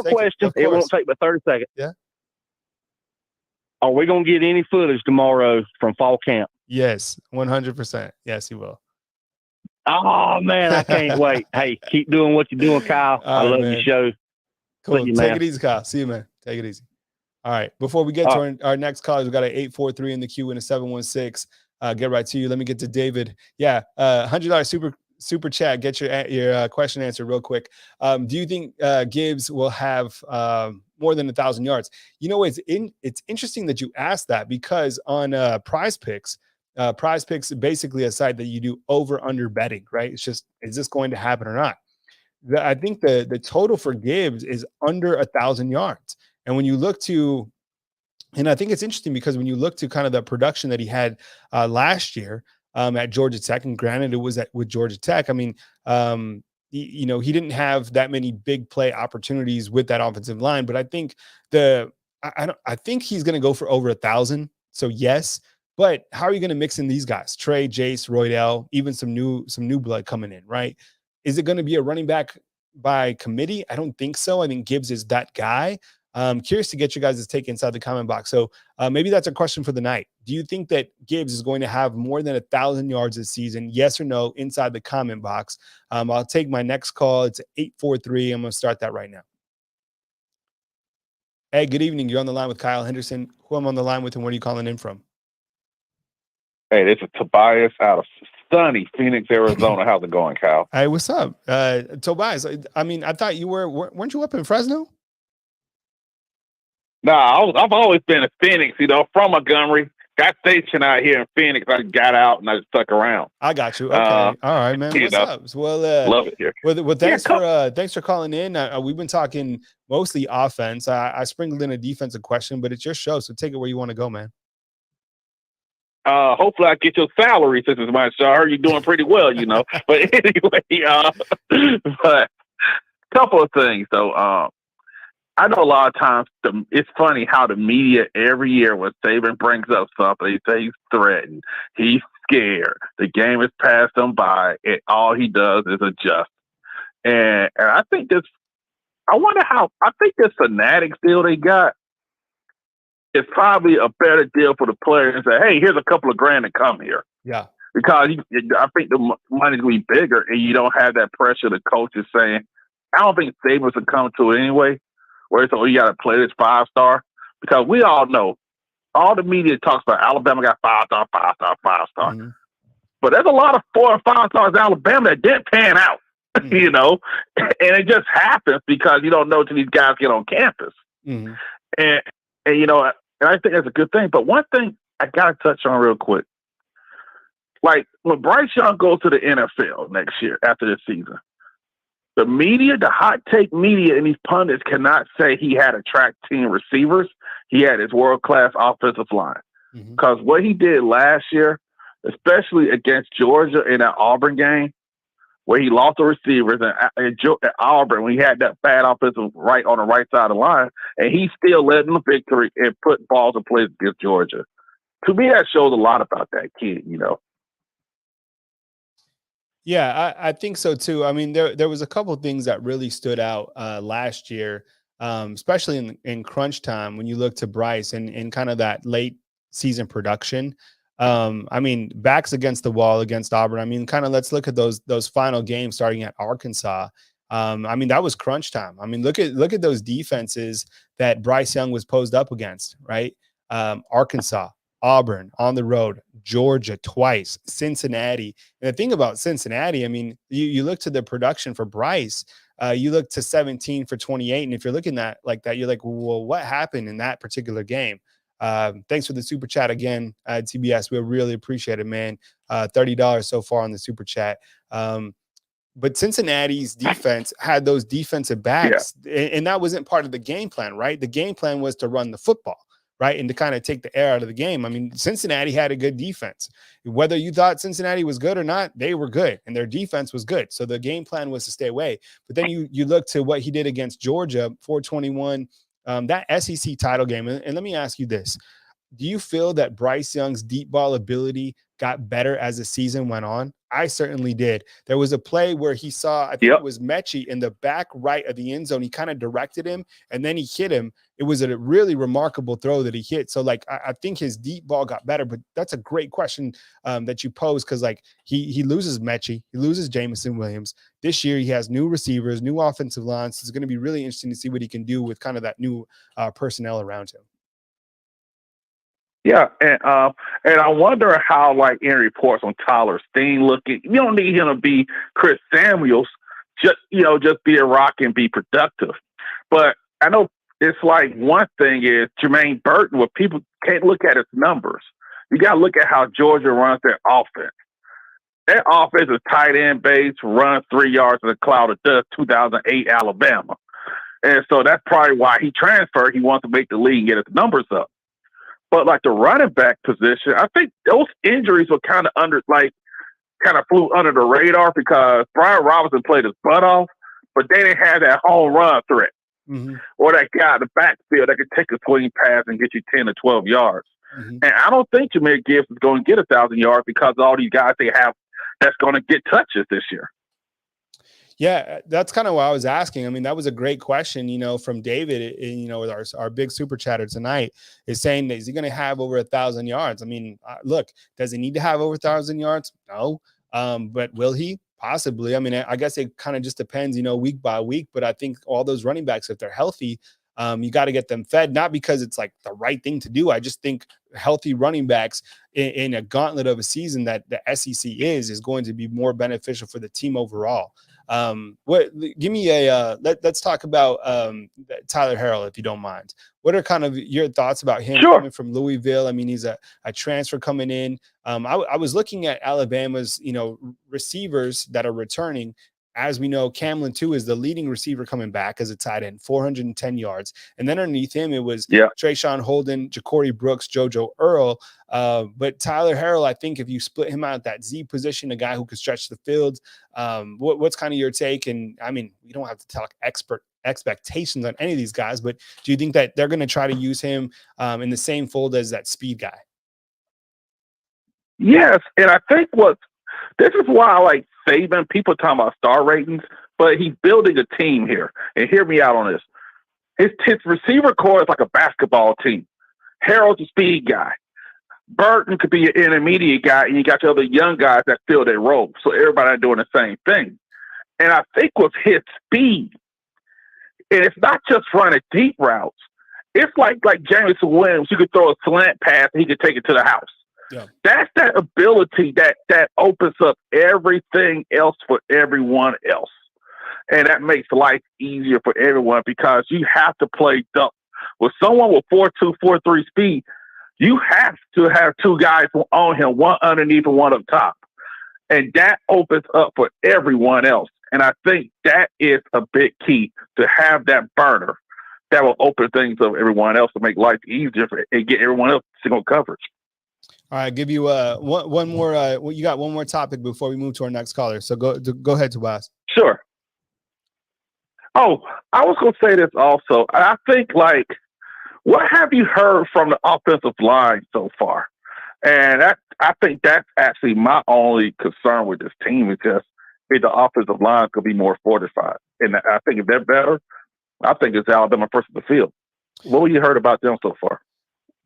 question. It won't take but 30 seconds. Yeah. Are we going to get any footage tomorrow from fall camp? Yes, 100%. Yes, you will. Oh, man, I can't wait. Hey, keep doing what you're doing, Kyle. I love your show. Cool. Take it easy, Kyle. See you, man. Take it easy. All right. Before we get to our next call, we got an 843 in the queue and a 716. Get right to you. Let me get to David. Yeah, $100 super chat. Get your question answered real quick. Do you think Gibbs will have more than 1,000 yards? It's interesting that you asked that, because on Prize Picks is basically a site that you do over/under betting, right? It's just, is this going to happen or not? I think the total for Gibbs is under 1,000 yards. And when you look to, and I think it's interesting because when you look to kind of the production that he had last year at Georgia Tech, and granted it was with Georgia Tech, I mean, he didn't have that many big play opportunities with that offensive line, but I think I think he's going to go for over 1,000. So yes, but how are you going to mix in these guys? Trey, Jace, Roydell, even some new blood coming in, right? Is it going to be a running back by committee? I don't think so. I think Gibbs is that guy. Curious to get you guys' take inside the comment box. So maybe that's a question for the night. Do you think that Gibbs is going to have more than 1,000 yards this season? Yes or no, inside the comment box. I'll take my next call. It's 843. I'm going to start that right now. Hey, good evening. You're on the line with Kyle Henderson. Who I'm on the line with, and where are you calling in from? Hey, this is Tabias out of sunny Phoenix, Arizona. How's it going, Kyle? Hey, what's up? Tobias, I mean, I thought you weren't you up in Fresno? Nah, I've always been in Phoenix, from Montgomery. Got stationed out here in Phoenix. I got out and I just stuck around. I got you. Okay. All right, man. What's up? Well, love it here. Well, thanks for calling in. We've been talking mostly offense. I sprinkled in a defensive question, but it's your show, so take it where you want to go, man. Hopefully I get your salary since it's my show. I heard you're doing pretty well, But anyway, but couple of things though. I know a lot of times it's funny how the media every year when Saban brings up something, they say he's threatened, he's scared, the game has passed him by, and all he does is adjust. And I think this Fanatics deal they got is probably a better deal for the players and say, hey, here's a couple of grand to come here. Yeah. Because I think the money's going to be bigger, and you don't have that pressure the coaches saying, I don't think Saban's would come to it anyway. Where it's, you got to play this 5-star. Because we all know, all the media talks about Alabama got 5-star, 5-star, 5-star. Mm-hmm. But there's a lot of 4 and 5 stars in Alabama that didn't pan out, Mm-hmm. And it just happens because you don't know till these guys get on campus. Mm-hmm. And I think that's a good thing. But one thing I got to touch on real quick. Like when Bryce Young goes to the NFL next year after this season, the media, the hot take media and these pundits cannot say he had a track team receivers. He had his world-class offensive line. Because what he did last year, especially against Georgia in that Auburn game, where he lost the receivers and at Auburn, when he had that bad offensive right on the right side of the line, and he still led in the victory and put balls in place against Georgia. To me, that shows a lot about that kid, Yeah, I think so too. I mean, there was a couple of things that really stood out last year, especially in crunch time when you look to Bryce and kind of that late season production. I mean, backs against the wall against Auburn. I mean, kind of let's look at those final games starting at Arkansas. I mean, that was crunch time. I mean, look at those defenses that Bryce Young was posed up against, right? Arkansas, Auburn on the road, Georgia twice, Cincinnati. And the thing about Cincinnati, I mean, you look to the production for Bryce, you look to 17 for 28. And if you're looking at like that, you're like, well, what happened in that particular game? Thanks for the super chat again, TBS. We really appreciate it, man. $30 so far on the super chat. But Cincinnati's defense had those defensive backs, and that wasn't part of the game plan, right? The game plan was to run the football, right? And to kind of take the air out of the game. I mean, Cincinnati had a good defense. Whether you thought Cincinnati was good or not, they were good, and their defense was good. So the game plan was to stay away. But then you look to what he did against Georgia, 421, that SEC title game. And let me ask you this. Do you feel that Bryce Young's deep ball ability got better as the season went on? I certainly did. There was a play where he saw, I think it was Mechie in the back right of the end zone. He kind of directed him and then he hit him. It was a really remarkable throw that he hit. So like, I think his deep ball got better, but that's a great question that you pose. Cause like he loses Mechie, he loses Jameson Williams. This year he has new receivers, new offensive lines. So it's going to be really interesting to see what he can do with kind of that new personnel around him. Yeah, and I wonder how, like, in reports on Tyler Steen looking, you don't need him to be Chris Samuels, just be a rock and be productive. But I know it's like one thing is Jermaine Burton, where people can't look at his numbers. You got to look at how Georgia runs their offense. Their offense is tight end based, run 3 yards in the cloud of dust, 2008 Alabama. And so that's probably why he transferred. He wants to make the league and get his numbers up. But like the running back position, I think those injuries were kind of flew under the radar because Brian Robinson played his butt off, but they didn't have that home run threat or that guy in the backfield that could take a swing pass and get you 10 to 12 yards. And I don't think Jameer Gibbs is going to get 1,000 yards because of all these guys they have that's going to get touches this year. Yeah, that's kind of what I was asking. I mean, that was a great question, from David, our big super chatter tonight is saying, is he going to have over 1,000 yards? I mean, look, does he need to have over 1,000 yards? No. But will he? Possibly. I mean, I guess it kind of just depends, week by week, but I think all those running backs, if they're healthy, you got to get them fed, not because it's like the right thing to do. I just think healthy running backs in a gauntlet of a season that the SEC is going to be more beneficial for the team overall. Give me let's talk about Tyler Harrell, if you don't mind. What are kind of your thoughts about him coming from Louisville? I mean, he's a transfer coming in. I was looking at Alabama's, receivers that are returning. As we know, Camlin, too, is the leading receiver coming back as a tight end, 410 yards. And then underneath him, it was Trayshawn Holden, Ja'Cory Brooks, JoJo Earl. But Tyler Harrell, I think if you split him out that Z position, a guy who could stretch the field, what's kind of your take? And, I mean, we don't have to talk expectations on any of these guys, but do you think that they're going to try to use him in the same fold as that speed guy? Yes, and I think this is why I like Saban. People talking about star ratings, but he's building a team here. And hear me out on this. His receiver core is like a basketball team. Harrell's a speed guy. Burton could be an intermediate guy, and you got the other young guys that fill their role. So everybody doing the same thing. And I think with his speed, and it's not just running deep routes. It's like Jameson Williams. You could throw a slant pass, and he could take it to the house. Yeah. That's that ability that opens up everything else for everyone else. And that makes life easier for everyone because you have to play dump. With someone with 4.2, 4.3 speed, you have to have two guys on him, one underneath and one up top. And that opens up for everyone else. And I think that is a big key, to have that burner that will open things up for everyone else to make life easier and get everyone else single coverage. All right, give you one more. You got one more topic before we move to our next caller. So go ahead, Tabias. Sure. Oh, I was going to say this also. I think, what have you heard from the offensive line so far? And I think that's actually my only concern with this team, because if the offensive line could be more fortified. And I think if they're better, I think it's Alabama first in the field. What have you heard about them so far?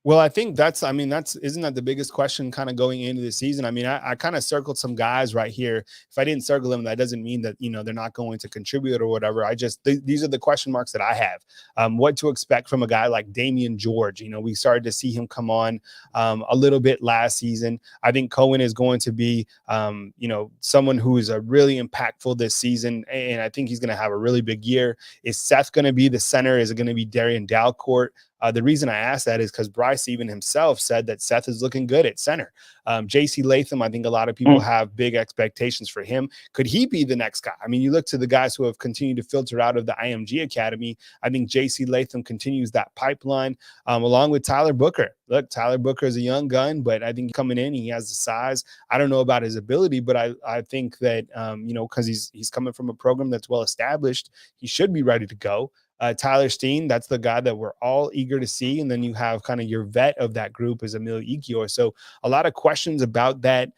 Well, I think isn't that the biggest question kind of going into the season? I mean, I kind of circled some guys right here. If I didn't circle them, that doesn't mean that, they're not going to contribute or whatever. These are the question marks that I have. What to expect from a guy like Damian George. We started to see him come on a little bit last season. I think Cohen is going to be, someone who is a really impactful this season. And I think he's going to have a really big year. Is Seth going to be the center? Is it going to be Darian Dalcourt? The reason I asked that is because Bryce even himself said that Seth is looking good at center. J.C. Latham, I think a lot of people have big expectations for him. Could he be the next guy? I mean, you look to the guys who have continued to filter out of the IMG Academy. I think J.C. Latham continues that pipeline along with Tyler Booker. Look, Tyler Booker is a young gun, but I think coming in, he has the size. I don't know about his ability, but I think that, because he's coming from a program that's well established, he should be ready to go. Tyler Steen, that's the guy that we're all eager to see. And then you have kind of your vet of that group is Emil Ikior. So a lot of questions about that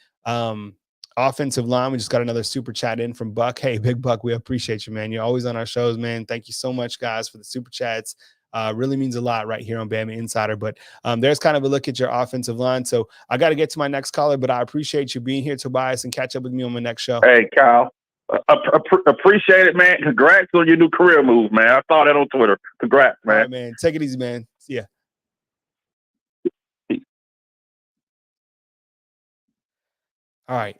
offensive line. We just got another super chat in from Buck. Hey, Big Buck, we appreciate you, man. You're always on our shows, man. Thank you so much, guys, for the super chats. Really means a lot right here on Bama Insider. But there's kind of a look at your offensive line. So I got to get to my next caller, but I appreciate you being here, Tabias, and catch up with me on my next show. Hey, Kyle. Appreciate it, man. Congrats on your new career move, man. I saw that on Twitter. Congrats, man. All right, man. Take it easy, man. See ya. All right.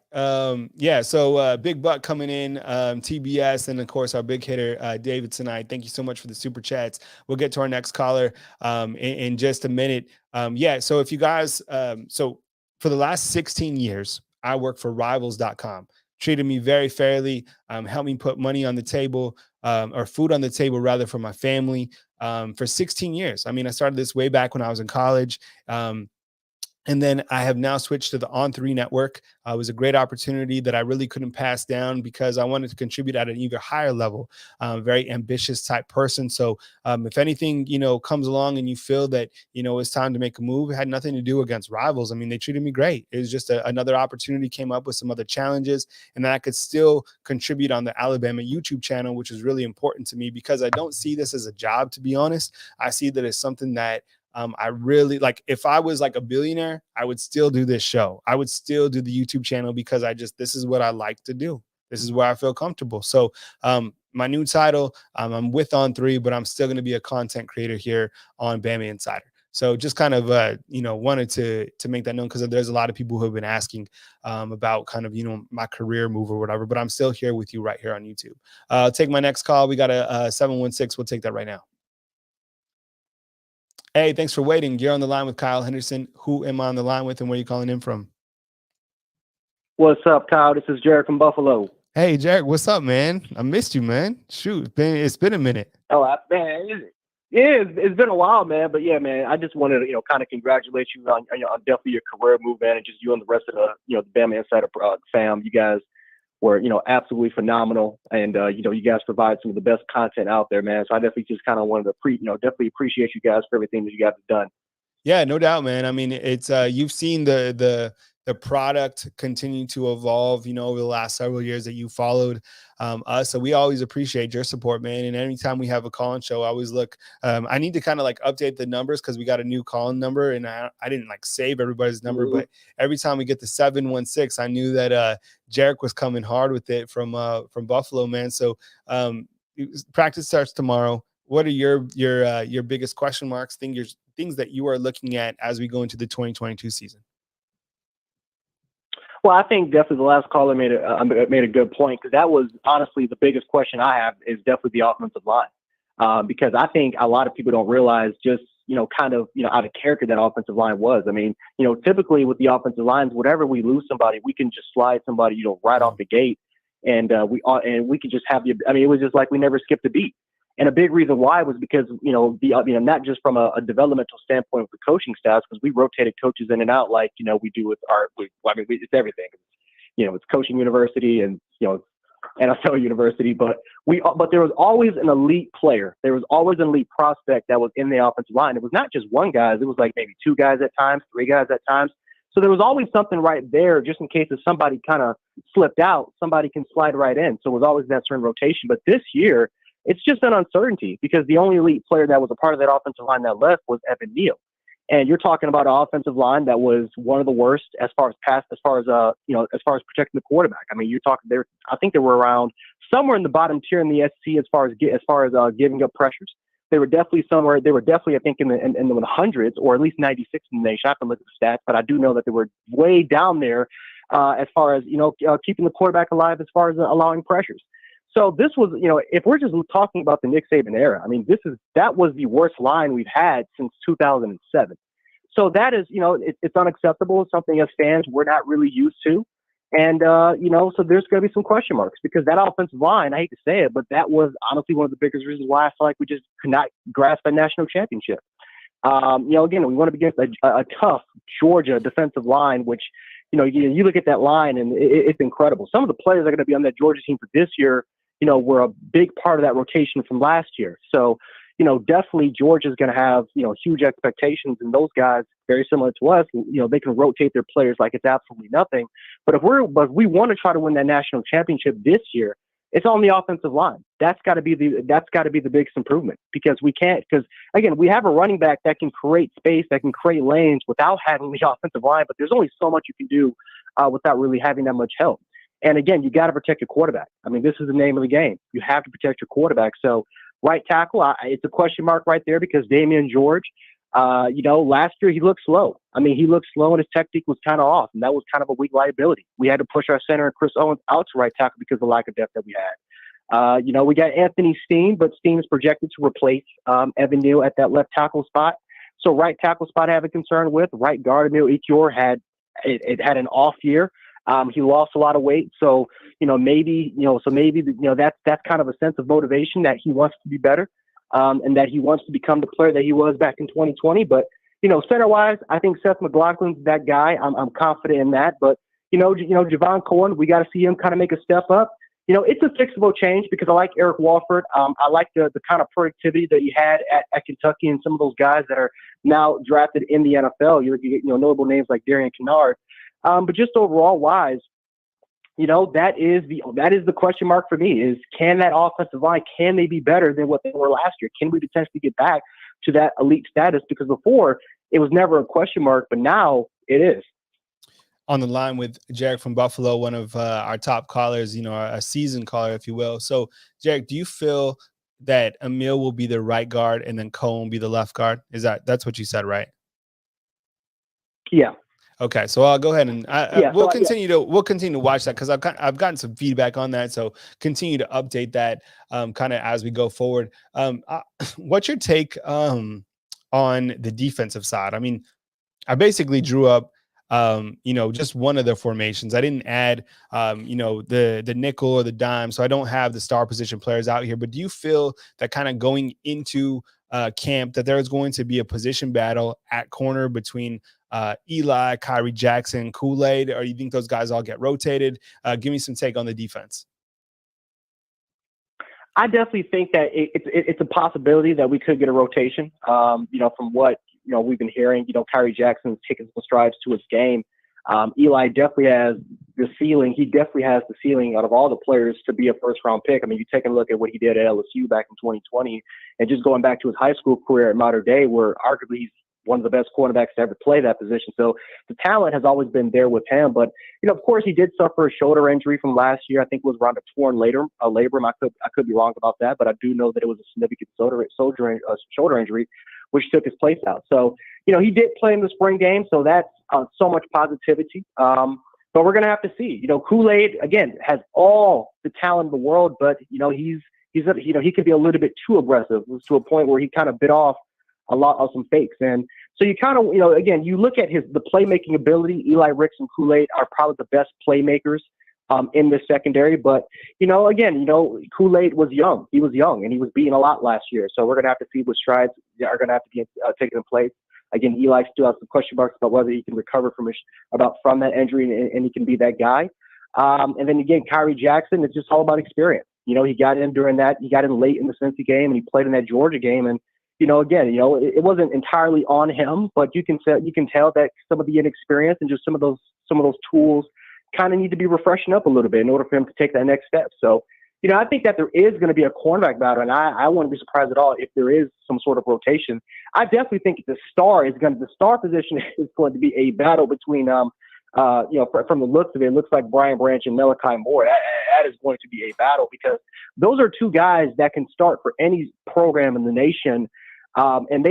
So Big Buck coming in, TBS, and of course our big hitter, David tonight. Thank you so much for the super chats. We'll get to our next caller in just a minute. So if you guys, so for the last 16 years, I work for Rivals.com. Treated me very fairly, helped me put money on the table, or food on the table, rather, for my family for 16 years. I mean, I started this way back when I was in college. And then I have now switched to the On3 Network. It was a great opportunity that I really couldn't pass down because I wanted to contribute at an even higher level. Very ambitious type person. So if anything, comes along and you feel that, it's time to make a move, it had nothing to do against Rivals. I mean, they treated me great. It was just another opportunity, came up with some other challenges, and then I could still contribute on the Alabama YouTube channel, which is really important to me because I don't see this as a job, to be honest. I see that as something that I really like. If I was like a billionaire, I would still do this show. I would still do the YouTube channel because this is what I like to do. This is where I feel comfortable. So my new title, I'm with On3, but I'm still going to be a content creator here on Bama Insider. So just kind of, wanted to make that known because there's a lot of people who have been asking about kind of, my career move or whatever, but I'm still here with you right here on YouTube. I'll take my next call. We got a 716. We'll take that right now. Hey, thanks for waiting. You're on the line with Kyle Henderson. Who am I on the line with and where are you calling in from? What's up, Kyle? This is Jerrick from Buffalo. Hey, Jerrick, what's up, man? I missed you, man. Shoot, it's been a minute. Oh, man, it's been a while, man. But yeah, man, I just wanted to, kind of congratulate you on definitely your career move, man, and just you and the rest of the, the Bama Insider fam. You guys were, absolutely phenomenal. And, you guys provide some of the best content out there, man. So I definitely just kind of wanted to definitely appreciate you guys for everything that you guys have done. Yeah, no doubt, man. I mean, it's, you've seen the product continue to evolve, over the last several years that you followed us. So we always appreciate your support, man. And anytime we have a call-in show, I always look, I need to kind of update the numbers because we got a new call-in number and I didn't save everybody's number, but every time we get the 716, I knew that Jerrick was coming hard with it from Buffalo, man. So practice starts tomorrow. What are your biggest question marks, things that you are looking at as we go into the 2022 season? Well, I think definitely the last caller made a good point because that was honestly the biggest question I have is definitely the offensive line because I think a lot of people don't realize just kind of out of character that offensive line was. I mean, typically with the offensive lines, whatever we lose somebody, we can just slide somebody right off the gate, and we could just have it was just like we never skipped a beat. And a big reason why was because, not just from a developmental standpoint with the coaching staffs, because we rotated coaches in and out like, we do with it's everything. It's coaching university and, NFL university, but there was always an elite player. There was always an elite prospect that was in the offensive line. It was not just one guy. It was like maybe two guys at times, three guys at times. So there was always something right there, just in case if somebody kind of slipped out, somebody can slide right in. So it was always that certain rotation. But this year, it's just an uncertainty because the only elite player that was a part of that offensive line that left was Emmanuel. And you're talking about an offensive line that was one of the worst as far as protecting the quarterback. I mean, you're talking there. I think they were around somewhere in the bottom tier in the SC as far as giving up pressures. They were definitely somewhere. They were definitely, I think, in the hundreds or at least 96 in the nation. I have to look at the stats, but I do know that they were way down there as far as keeping the quarterback alive as far as allowing pressures. So this was, if we're just talking about the Nick Saban era, I mean, that was the worst line we've had since 2007. So that is, it's unacceptable. It's something as fans we're not really used to. And, so there's going to be some question marks because that offensive line, I hate to say it, but that was honestly one of the biggest reasons why I feel like we just could not grasp a national championship. Again, we want to be against a tough Georgia defensive line, which, you look at that line and it's incredible. Some of the players that are going to be on that Georgia team for this year, were a big part of that rotation from last year. So, definitely Georgia's going to have, huge expectations, and those guys, very similar to us, they can rotate their players like it's absolutely nothing. But if we want to try to win that national championship this year, it's on the offensive line. That's got to be the biggest improvement because again, we have a running back that can create space, that can create lanes without having the offensive line, but there's only so much you can do without really having that much help. And again, you got to protect your quarterback. I mean, this is the name of the game. You have to protect your quarterback. So right tackle, it's a question mark right there because Damian George, last year he looked slow. I mean, he looked slow and his technique was kind of off, and that was kind of a weak liability. We had to push our center and Chris Owens out to right tackle because of the lack of depth that we had. We got Anthony Steen, but Steen is projected to replace Emmanuel at that left tackle spot. So right tackle spot I have a concern with. Right guard Emil Ekiyor had an off year. He lost a lot of weight, so maybe that's kind of a sense of motivation that he wants to be better, and that he wants to become the player that he was back in 2020. But center wise, I think Seth McLaughlin's that guy. I'm confident in that. But Javon Cohen, we got to see him kind of make a step up. It's a fixable change because I like Eric Walford. I like the kind of productivity that he had at Kentucky and some of those guys that are now drafted in the NFL. You get notable names like Darian Kennard. But just overall wise, that is the question mark for me is can that offensive line, can they be better than what they were last year? Can we potentially get back to that elite status? Because before it was never a question mark, but now it is. On the line with Jerrick from Buffalo, one of our top callers, a seasoned caller, if you will. So Jerrick, do you feel that Emil will be the right guard and then Cohen will be the left guard? That's what you said, right? Yeah. Okay, so I'll go ahead and we'll continue to watch that because I've gotten some feedback on that. So continue to update that kind of as we go forward. What's your take on the defensive side? I mean, I basically drew up just one of the formations. I didn't add the nickel or the dime, so I don't have the star position players out here. But do you feel that kind of going into camp that there is going to be a position battle at corner between Eli, Kyrie Jackson, Kool-Aid, or you think those guys all get rotated? Give me some take on the defense. I definitely think that it's a possibility that we could get a rotation. From what we've been hearing, Kyrie Jackson's taking some strides to his game. Eli definitely has the ceiling. He definitely has the ceiling out of all the players to be a first-round pick. I mean, you take a look at what he did at LSU back in 2020, and just going back to his high school career at Mater Dei, where arguably he's one of the best cornerbacks to ever play that position. So the talent has always been there with him. But, of course, he did suffer a shoulder injury from last year. I think it was around a torn labrum. I could be wrong about that, but I do know that it was a significant shoulder injury, which took his place out. So, he did play in the spring game, so that's so much positivity. But we're going to have to see. Kool-Aid, again, has all the talent in the world, but, he can be a little bit too aggressive to a point where he kind of bit off a lot of some fakes. And so you kind of, again, you look at the playmaking ability. Eli Ricks and Kool-Aid are probably the best playmakers in the secondary. But, again, Kool-Aid was young. He was young, and he was beaten a lot last year. So we're going to have to see what strides are going to have to be taken in place. Again, Eli still has some question marks about whether he can recover from that injury and he can be that guy. And then, again, Kyrie Jackson, it's just all about experience. He got in during that. He got in late in the Cincy game, and he played in that Georgia game. And, again, it wasn't entirely on him, but you can tell that some of the inexperience and just some of those tools kind of need to be refreshing up a little bit in order for him to take that next step. So, I think that there is going to be a cornerback battle, and I wouldn't be surprised at all if there is some sort of rotation. I definitely think the star position is going to be a battle between, from the looks of it, looks like Brian Branch and Malachi Moore. That is going to be a battle because those are two guys that can start for any program in the nation. And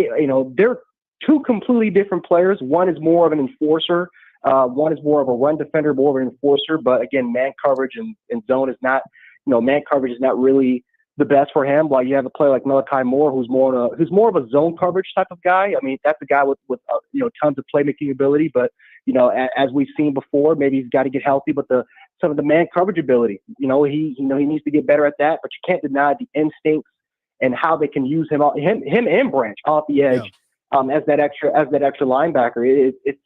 they're two completely different players. One is more of an enforcer. One is more of a run defender, more of an enforcer. But again, man coverage and zone is not, man coverage is not really the best for him. While you have a player like Malachi Moore, who's more of a zone coverage type of guy. I mean, that's a guy with tons of playmaking ability. But as we've seen before, maybe he's got to get healthy. But some of the man coverage ability, he needs to get better at that. But you can't deny the instincts and how they can use him and Branch off the edge as that extra linebacker. It's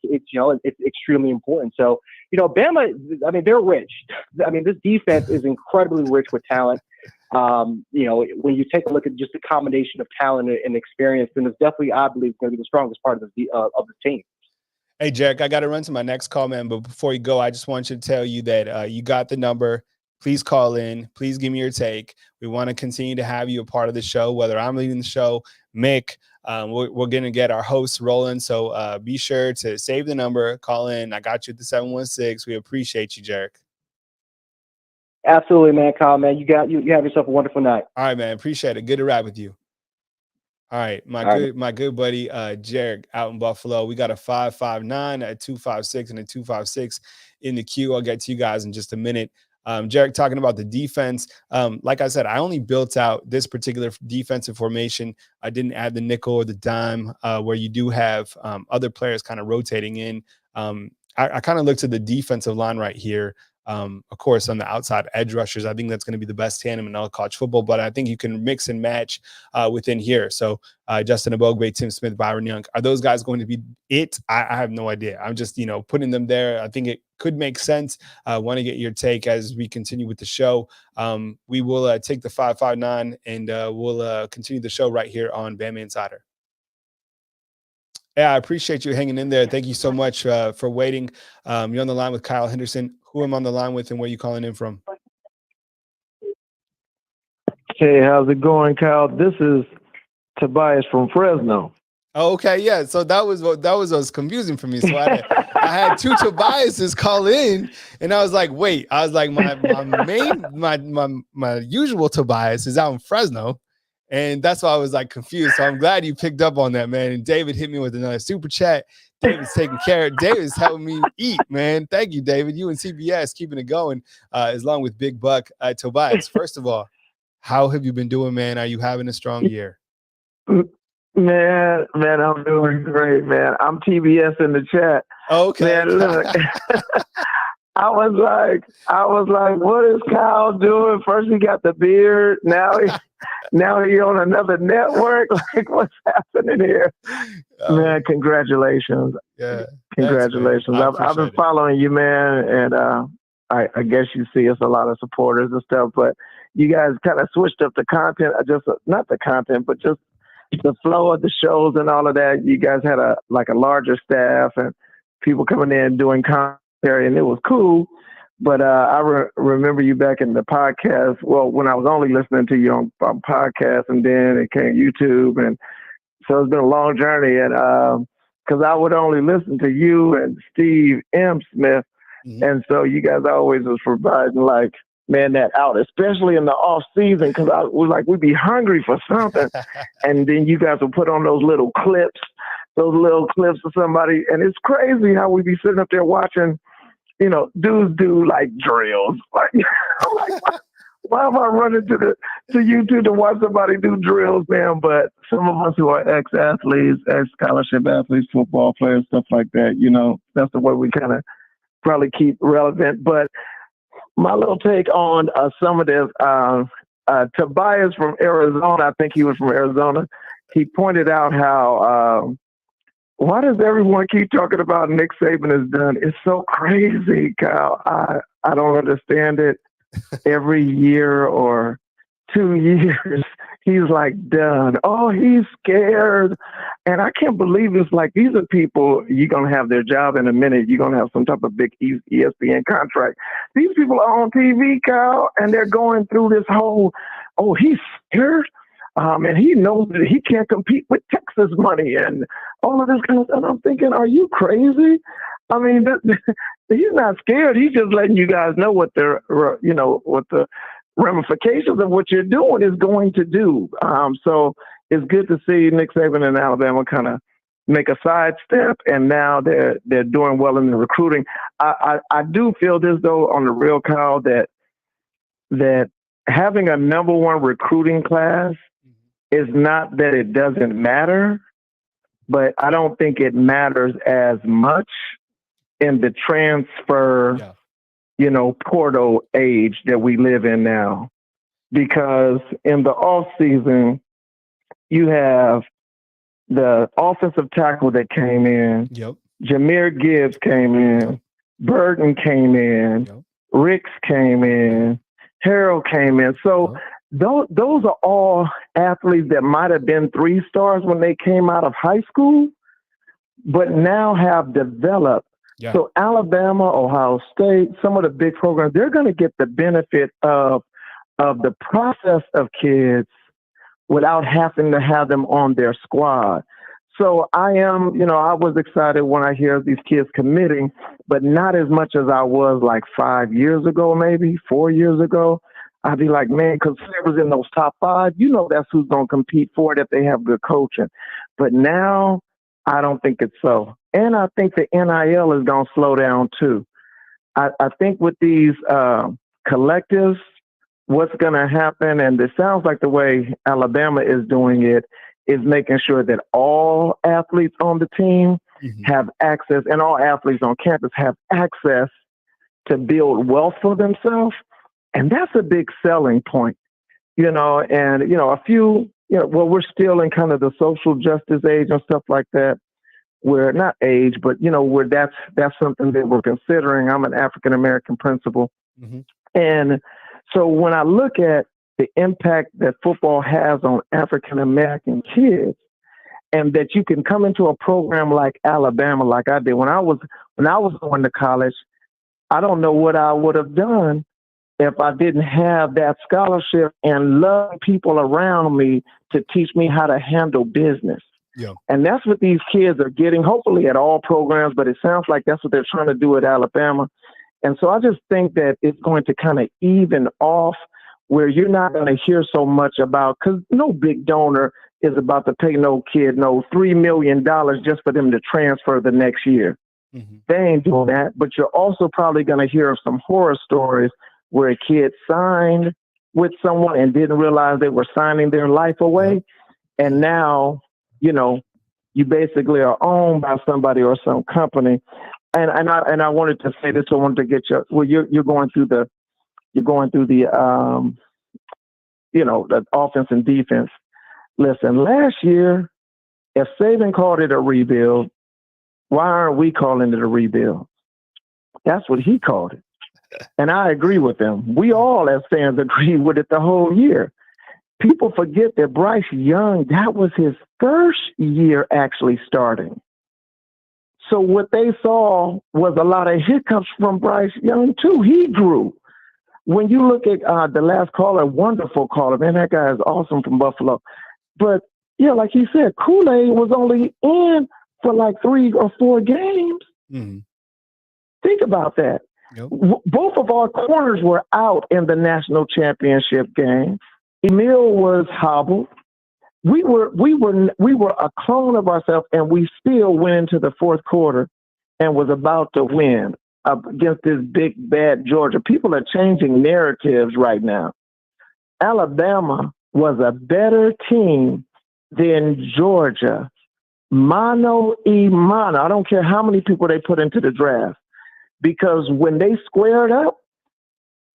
extremely important. So Bama, I mean, they're rich. I mean, this defense is incredibly rich with talent. When you take a look at just the combination of talent and experience, then it's definitely, I believe, going to be the strongest part of the team. Hey, Jerrick, I got to run to my next call, man. But before you go, I just want you to tell you that you got the number. Please call in. Please give me your take. We want to continue to have you a part of the show, whether I'm leading the show, Mick. We're going to get our hosts rolling. So be sure to save the number, call in. I got you at the 716. We appreciate you, Jerrick. Absolutely, man. Kyle, man, you have yourself a wonderful night. All right, man. Appreciate it. Good to ride with you. All right, my good buddy Jerrick out in Buffalo. We got a 559, a 256, and a 256 in the queue. I'll get to you guys in just a minute. Jerrick, talking about the defense. Like I said, I only built out this particular defensive formation. I didn't add the nickel or the dime where you do have other players kind of rotating in. I kind of looked at the defensive line right here. Of course, on the outside edge rushers, I think that's going to be the best tandem in all college football, but I think you can mix and match within here. So Justin Ebogbe, Tim Smith, Byron Young, are those guys going to be it? I have no idea. I'm just, putting them there. I think it could make sense. I want to get your take as we continue with the show. We will take the 559 and we'll continue the show right here on Bama Insider. Yeah, I appreciate you hanging in there. Thank you so much for waiting. You're on the line with Kyle Henderson. Who am I on the line with and where are you calling in from? Hey, how's it going, Kyle? This is Tabias from Fresno. Oh, okay, yeah. So that was confusing for me. So I had two Tabiases call in, and I was like, wait. I was like, my usual Tabias is out in Fresno. And that's why I was like confused. So I'm glad you picked up on that, man. And David hit me with another super chat. David's taking care of. David's helping me eat, man. Thank you, David. You and CBS keeping it going, along with Big Buck. Tobias, first of all, how have you been doing, man? Are you having a strong year? Man, I'm doing great, man. I'm TBS in the chat. Okay. Man, look. I was like, what is Kyle doing? First he got the beard. Now he on another network. Like, what's happening here? Man, congratulations. Yeah. Congratulations. I've been following you, man, and I guess you see us a lot of supporters and stuff, but you guys kind of switched up the content, not the content, but just the flow of the shows and all of that. You guys had a larger staff and people coming in doing commentary, and it was cool. But I remember you back in the podcast. Well, when I was only listening to you on podcast, and then it came YouTube, and so it's been a long journey. And because I would only listen to you and Steve M. Smith, and so you guys always was providing that out, especially in the off season, because we'd be hungry for something, and then you guys would put on those little clips of somebody, and it's crazy how we be sitting up there watching. Dudes do drills. Why am I running to YouTube to watch somebody do drills, man? But some of us who are ex-athletes, ex-scholarship athletes, football players, stuff like that, that's the way we kind of probably keep relevant. But my little take on some of this, Tabias from Arizona, I think he was from Arizona, he pointed out how why does everyone keep talking about Nick Saban is done? It's so crazy, Kyle. I don't understand it. Every year or 2 years, He's like done. Oh, he's scared. And I can't believe it's like these are people, you're going to have their job in a minute. You're going to have some type of big ESPN contract. These people are on TV, Kyle, and they're going through this whole, oh, he's scared. And he knows that he can't compete with Texas money and all of this kind of stuff. And I'm thinking, are you crazy? I mean, he's not scared. He's just letting you guys know what what the ramifications of what you're doing is going to do. So it's good to see Nick Saban and Alabama kind of make a sidestep, and now they're doing well in the recruiting. I do feel this though, on the real, Kyle, that having a number one recruiting class is not that it doesn't matter, but I don't think it matters as much in the transfer, portal age that we live in now. Because in the off season, you have the offensive tackle that came in. Yep. Jameer Gibbs came in. Yep. Burton came in. Yep. Ricks came in. Harrell came in. So those are all athletes that might have been 3-stars when they came out of high school, but now have developed. Yeah. So Alabama, Ohio State, some of the big programs, they're going to get the benefit of the process of kids without having to have them on their squad. So I was excited when I hear these kids committing, but not as much as I was like 5 years ago, maybe 4 years ago. I'd be like, man, because whoever's in those top 5, that's who's going to compete for it if they have good coaching. But now I don't think it's so. And I think the NIL is going to slow down too. I think with these collectives, what's going to happen, and it sounds like the way Alabama is doing it, is making sure that all athletes on the team have access, and all athletes on campus have access to build wealth for themselves. And that's a big selling point, and, a few, we're still in kind of the social justice age and stuff like that. Where not age, but where that's something that we're considering. I'm an African-American principal. And so when I look at the impact that football has on African-American kids, and that you can come into a program like Alabama, like I did when I was going to college, I don't know what I would have done if I didn't have that scholarship and love people around me to teach me how to handle business. Yeah. And that's what these kids are getting, hopefully at all programs, but it sounds like that's what they're trying to do at Alabama. And so I just think that it's going to kind of even off where you're not going to hear so much about, because no big donor is about to pay no kid $3 million just for them to transfer the next year. They ain't doing that. But you're also probably going to hear of some horror stories where a kid signed with someone and didn't realize they were signing their life away. And now, you basically are owned by somebody or some company. And I wanted to say this. I wanted to get you. Well, you're going through the the offense and defense. Listen, last year, if Saban called it a rebuild, why aren't we calling it a rebuild? That's what he called it, and I agree with him. We all, as fans, agree with it the whole year. People forget that Bryce Young, that was his first year actually starting. So what they saw was a lot of hiccups from Bryce Young, too. He grew. When you look at the last caller, wonderful caller, man, that guy is awesome from Buffalo. But, like he said, Kool-Aid was only in for like 3 or 4 games. Think about that. Yep. Both of our corners were out in the national championship game. Emmanuel was hobbled. We were a clone of ourselves, and we still went into the fourth quarter and was about to win against this big, bad Georgia. People are changing narratives right now. Alabama was a better team than Georgia. Mano y mano. I don't care how many people they put into the draft. Because when they squared up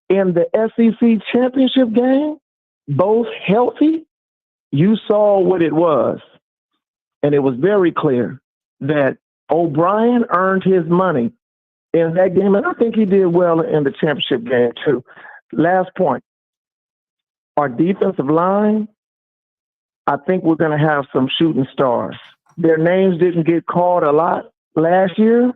in the SEC championship game, both healthy, you saw what it was. And it was very clear that O'Brien earned his money in that game. And I think he did well in the championship game, too. Last point. Our defensive line I think we're going to have some shooting stars. Their names didn't get called a lot last year.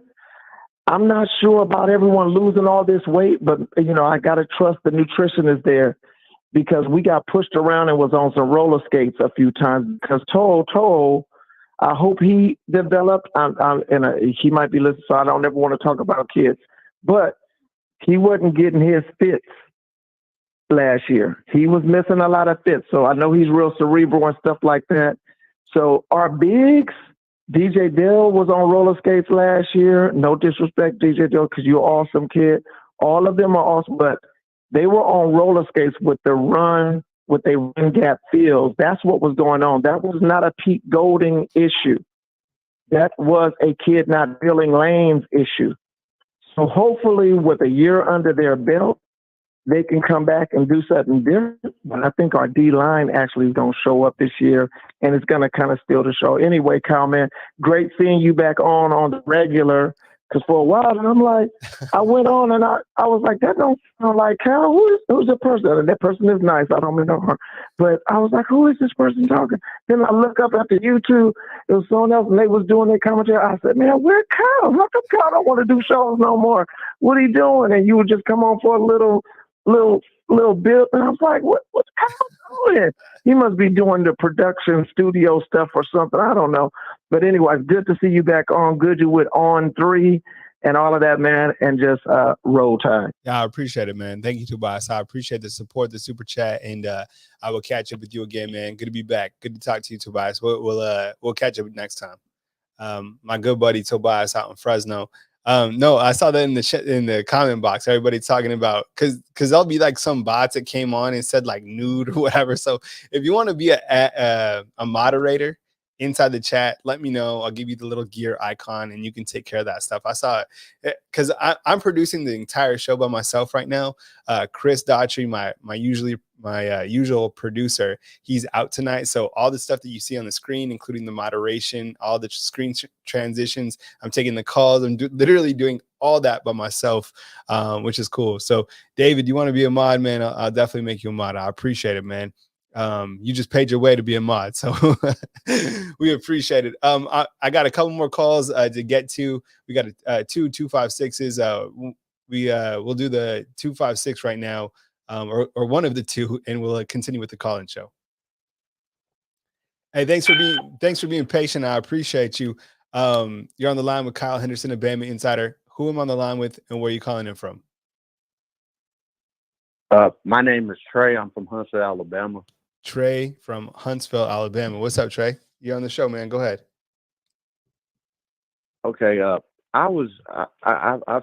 I'm not sure about everyone losing all this weight, but, I got to trust the nutritionist there because we got pushed around and was on some roller skates a few times because Toll, I hope he developed, he might be listening, so I don't ever want to talk about kids, but he wasn't getting his fits last year. He was missing a lot of fits, so I know he's real cerebral and stuff like that. So our bigs, DJ Dill was on roller skates last year. No disrespect, DJ Dill, because you're an awesome kid. All of them are awesome, but they were on roller skates with a run gap fields. That's what was going on. That was not a Pete Golding issue. That was a kid not filling lanes issue. So hopefully with a year under their belt, they can come back and do something different. But I think our D-line actually is going to show up this year, and it's going to kind of steal the show. Anyway, Kyle, man, great seeing you back on the regular, because for a while, and I'm like, I went on, and I was like, that don't sound like Kyle. Who's the person? And that person is nice. I don't mean no harm. But I was like, who is this person talking? Then I look up after YouTube. It was someone else, and they was doing their commentary. I said, man, where's Kyle? How come Kyle don't want to do shows no more? What are you doing? And you would just come on for a little bit, and I was like, what's Kyle doing? He must be doing the production studio stuff or something. I don't know. But anyway, good to see you back on. Good you with On3 and all of that, man, and just roll time. Yeah, I appreciate it, man. Thank you, Tabias. I appreciate the support, the super chat, and I will catch up with you again, man. Good to be back. Good to talk to you, Tabias. We'll catch up next time. My good buddy Tabias out in Fresno. No, I saw that in the comment box. Everybody talking about because there'll be like some bots that came on and said like nude or whatever. So if you want to be a moderator inside the chat, let me know. I'll give you the little gear icon and you can take care of that stuff. I saw it because I'm producing the entire show by myself right now. Chris Daughtry, my usual producer, he's out tonight. So all the stuff that you see on the screen, including the moderation, all the screen transitions, I'm taking the calls. I'm literally doing all that by myself, which is cool. So David, you want to be a mod, man? I'll definitely make you a mod. I appreciate it, man. You just paid your way to be a mod, so we appreciate it. I got a couple more calls to get to. We got 256s. We'll do the 256 right now, or one of the two, and we'll continue with the call-in show. Hey, thanks for being patient. I appreciate you. You're on the line with Kyle Henderson of BamaInsider. Who am I on the line with, and where are you calling in from? My name is Trey. I'm from Huntsville, Alabama. Trey from Huntsville, Alabama. What's up, Trey? You're on the show, man. Go ahead. Okay. I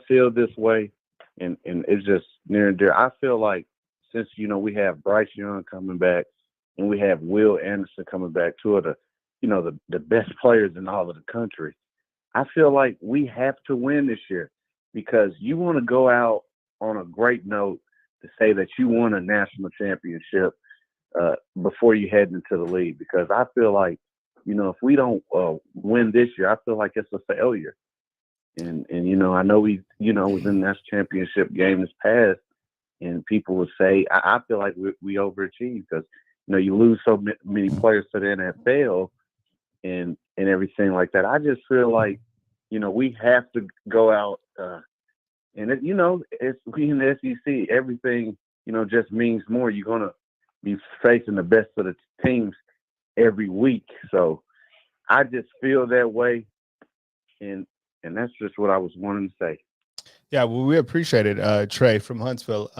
feel this way, and it's just near and dear. I feel like since, we have Bryce Young coming back and we have Will Anderson coming back, two of the best players in all of the country, I feel like we have to win this year because you want to go out on a great note to say that you won a national championship before you head into the league, because I feel like, if we don't win this year, I feel like it's a failure. And I know we, was in that championship game this past, and people would say, I feel like we overachieved because, you lose so many players to the NFL and everything like that. I just feel like, we have to go out and it's we in the SEC, everything, just means more. You're going to be facing the best of the teams every week. So I just feel that way. And that's just what I was wanting to say. Yeah, well, we appreciate it, Trey from Huntsville.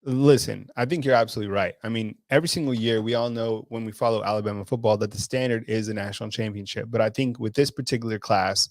Listen, I think you're absolutely right. I mean, every single year, we all know when we follow Alabama football that the standard is a national championship. But I think with this particular class,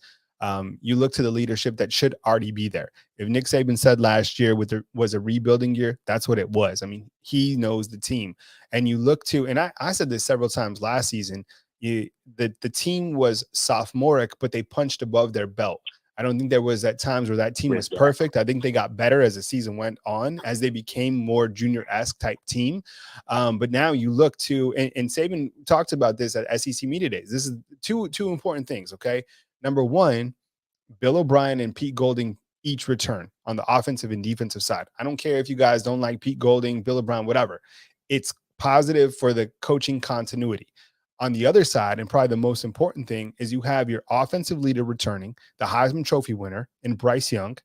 you look to the leadership that should already be there. If Nick Saban said last year was a rebuilding year, that's what it was. I mean, he knows the team. And you look to, and I said this several times last season, the team was sophomoric, but they punched above their belt. I don't think there was at times where that team was perfect. I think they got better as the season went on, as they became more junior-esque type team. But now you look to, and Saban talked about this at SEC Media Days. This is two important things, okay? Number one, Bill O'Brien and Pete Golding each return on the offensive and defensive side. I don't care if you guys don't like Pete Golding, Bill O'Brien, whatever. It's positive for the coaching continuity. On the other side, and probably the most important thing, is you have your offensive leader returning, the Heisman Trophy winner in Bryce Young,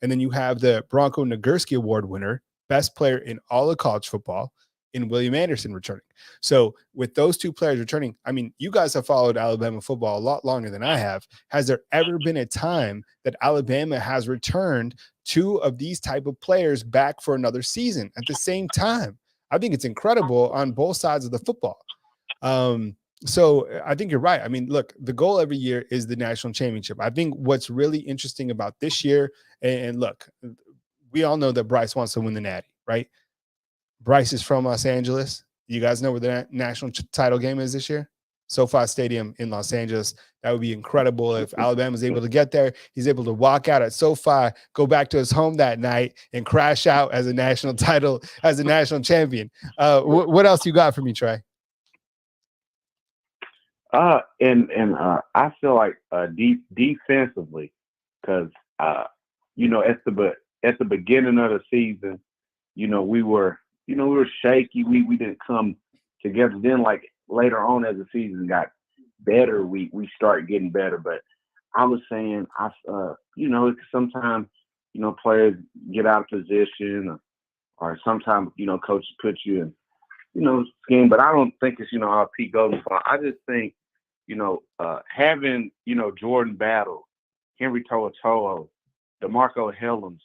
and then you have the Bronco Nagurski Award winner, best player in all of college football, in William Anderson returning. So with those two players returning, I mean, you guys have followed Alabama football a lot longer than I have. Has there ever been a time that Alabama has returned two of these type of players back for another season at the same time? I think it's incredible on both sides of the football. So I think you're right. I mean, look, the goal every year is the national championship. I think what's really interesting about this year, and look, we all know that Bryce wants to win the Natty, right? Bryce is from Los Angeles. You guys know where the national title game is this year? SoFi Stadium in Los Angeles. That would be incredible if Alabama's able to get there. He's able to walk out at SoFi, go back to his home that night, and crash out as a national title, as a national champion. What else you got for me, Trey? I feel like defensively, because you know, at the beginning of the season, you know, we were shaky. We didn't come together. Then, like later on as the season got better, we started getting better. But I was saying, you know, sometimes, you know, players get out of position, or sometimes, you know, coaches put you in, you know, scheme. But I don't think it's, you know, all Pete Golden's fault. I just think, you know, having, you know, Jordan Battle, Henry To'oTo'o, DeMarco Hellams,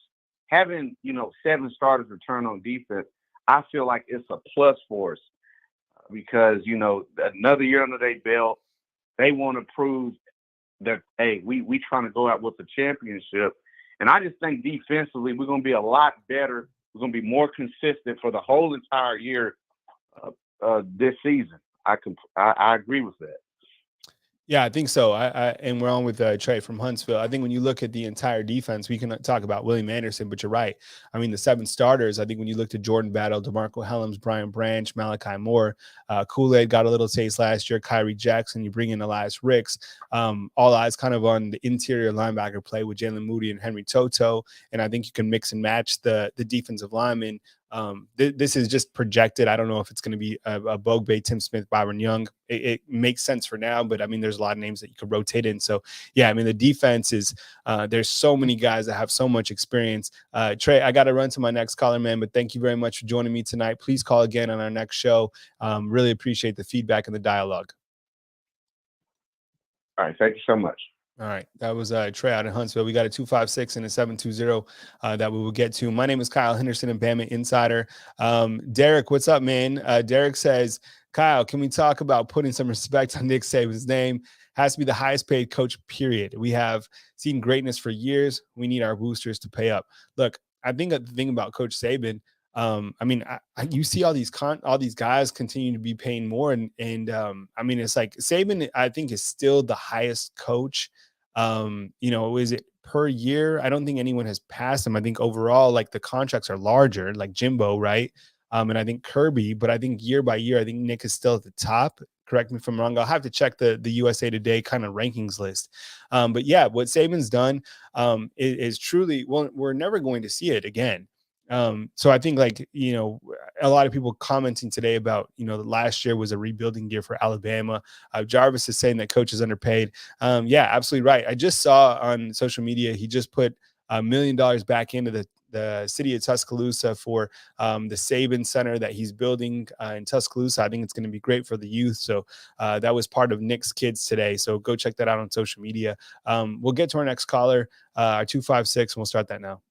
having, you know, 7 starters return on defense, I feel like it's a plus for us because, you know, another year under their belt, they want to prove that, hey, we trying to go out with the championship. And I just think defensively, we're going to be a lot better. We're going to be more consistent for the whole entire year this season. I agree with that. Yeah, I think so. And we're on with Trey from Huntsville. I think when you look at the entire defense, we can talk about William Anderson, but you're right. I mean, the 7 starters, I think when you looked at Jordan Battle, DeMarco Hellams, Brian Branch, Malachi Moore, Kool-Aid got a little taste last year, Kyrie Jackson, you bring in Elias Ricks, all eyes kind of on the interior linebacker play with Jalen Moody and Henry To'oTo'o. And I think you can mix and match the defensive linemen. This is just projected. I don't know if it's going to be a Bogbay, Tim Smith, Byron Young. It makes sense for now, but I mean, there's a lot of names that you could rotate in. So yeah, I mean, the defense is, there's so many guys that have so much experience. Trey, I got to run to my next caller, man, but thank you very much for joining me tonight. Please call again on our next show. Really appreciate the feedback and the dialogue. All right. Thank you so much. All right. That was Trey out in Huntsville. We got a 256 and a 720 that we will get to. My name is Kyle Henderson of BamaInsider. Derek, what's up, man? Derek says, Kyle, can we talk about putting some respect on Nick Saban's name? Has to be the highest paid coach, period. We have seen greatness for years. We need our boosters to pay up. Look, I think the thing about Coach Saban, I mean, you see all these guys continue to be paying more. And I mean, it's like Saban, I think, is still the highest coach. You know, is it per year? I don't think anyone has passed him. I think overall, like the contracts are larger, like Jimbo, right? And I think Kirby, but I think year by year, I think Nick is still at the top. Correct me if I'm wrong. I'll have to check the USA Today kind of rankings list. But yeah, what Saban's done is truly, well, we're never going to see it again. So I think, like, you know, a lot of people commenting today about, you know, last year was a rebuilding year for Alabama. Jarvis is saying that coach is underpaid. Yeah, absolutely right. I just saw on social media, he just put $1 million back into the city of Tuscaloosa for the Saban Center that he's building in Tuscaloosa. I think it's going to be great for the youth. So that was part of Nick's Kids today. So go check that out on social media. We'll get to our next caller, our 256, and we'll start that now.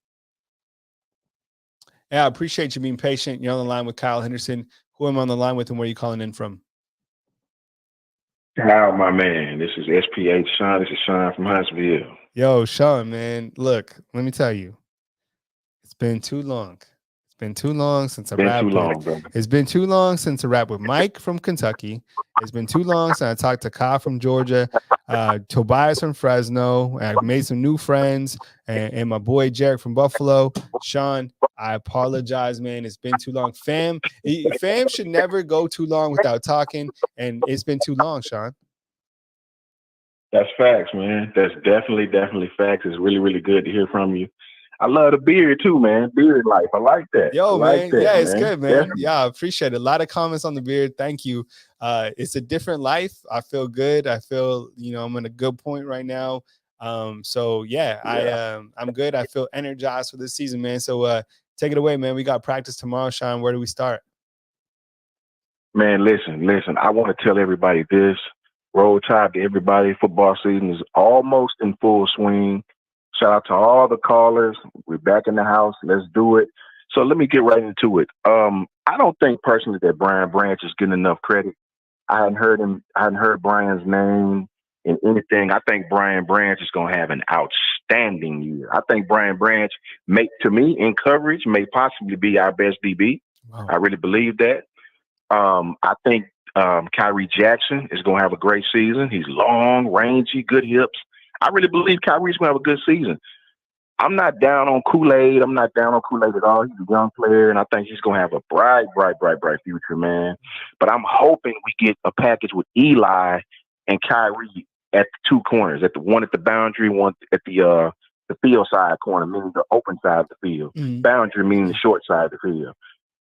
Yeah, I appreciate you being patient. You're on the line with Kyle Henderson. Who am I on the line with, and where are you calling in from? Kyle, my man. This is SPH Shaun. This is Shaun from Huntsville. Yo, Shaun, man. Look, let me tell you. It's been too long. It's been too long since I rapped. It's been too long since I rapped with Mike from Kentucky. It's been too long since I talked to Kyle from Georgia, Tabias from Fresno. I've made some new friends, and my boy Jerrick from Buffalo. Shaun, I apologize, man. It's been too long. Fam should never go too long without talking, and it's been too long, Shaun. That's facts, man. That's definitely facts. It's really, really good to hear from you. I love the beard too, man. Beard life. I like that. Yo, man. Yeah, it's good, man. Definitely. Yeah, I appreciate it. A lot of comments on the beard. Thank you. It's a different life. I feel good. I feel, I'm in a good point right now. So yeah. I'm good. I feel energized for this season, man. So take it away, man. We got practice tomorrow, Shaun. Where do we start? Man, listen. I want to tell everybody this. Roll Tide to everybody. Football season is almost in full swing. Shout out to all the callers. We're back in the house. Let's do it. So let me get right into it. I don't think personally that Brian Branch is getting enough credit. I hadn't heard Brian's name in anything. I think Brian Branch is going to have an outstanding year. I think Brian Branch, to me, in coverage, may possibly be our best DB. Wow. I really believe that. I think Kyrie Jackson is going to have a great season. He's long, rangy, good hips. I really believe Kyrie's going to have a good season. I'm not down on Kool-Aid. I'm not down on Kool-Aid at all. He's a young player, and I think he's going to have a bright future, man. But I'm hoping we get a package with Eli and Kyrie at the two corners, one at the boundary, one at the field side corner, meaning the open side of the field. Mm-hmm. Boundary meaning the short side of the field.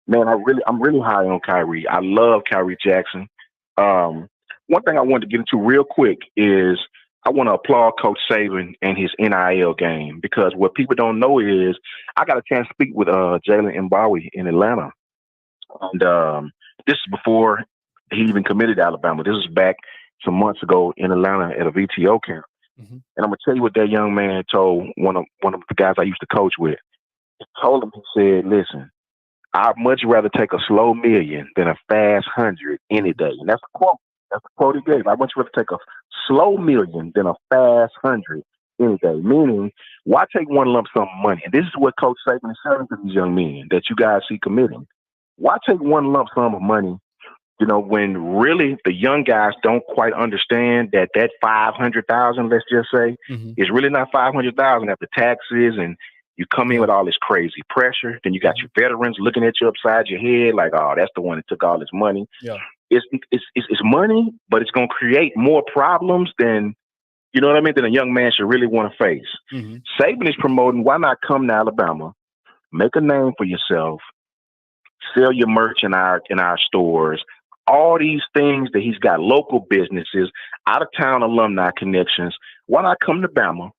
Man, I'm really high on Kyrie. I love Kyrie Jackson. One thing I wanted to get into real quick is I want to applaud Coach Saban and his NIL game, because what people don't know is I got a chance to speak with Jalen Milroe in Atlanta. And this is before he even committed to Alabama. This was back some months ago in Atlanta at a VTO camp. Mm-hmm. And I'm going to tell you what that young man told one of the guys I used to coach with. He told him, he said, listen, I'd much rather take a slow million than a fast 100 any day. And that's a quote. That's a quote he gave. I'd much rather take a slow million than a fast 100 any day. Meaning, why take one lump sum of money? And this is what Coach Saban is saying to these young men that you guys see committing. Why take one lump sum of money, when really the young guys don't quite understand that $500,000, let's just say, mm-hmm. is really not $500,000 after taxes, and you come in with all this crazy pressure. Then you got your veterans looking at you upside your head like, oh, that's the one that took all this money. Yeah. It's money, but it's going to create more problems than, than a young man should really want to face. Mm-hmm. Saban is promoting, why not come to Alabama, make a name for yourself, sell your merch in our stores, all these things that he's got, local businesses, out-of-town alumni connections. Why not come to Bama?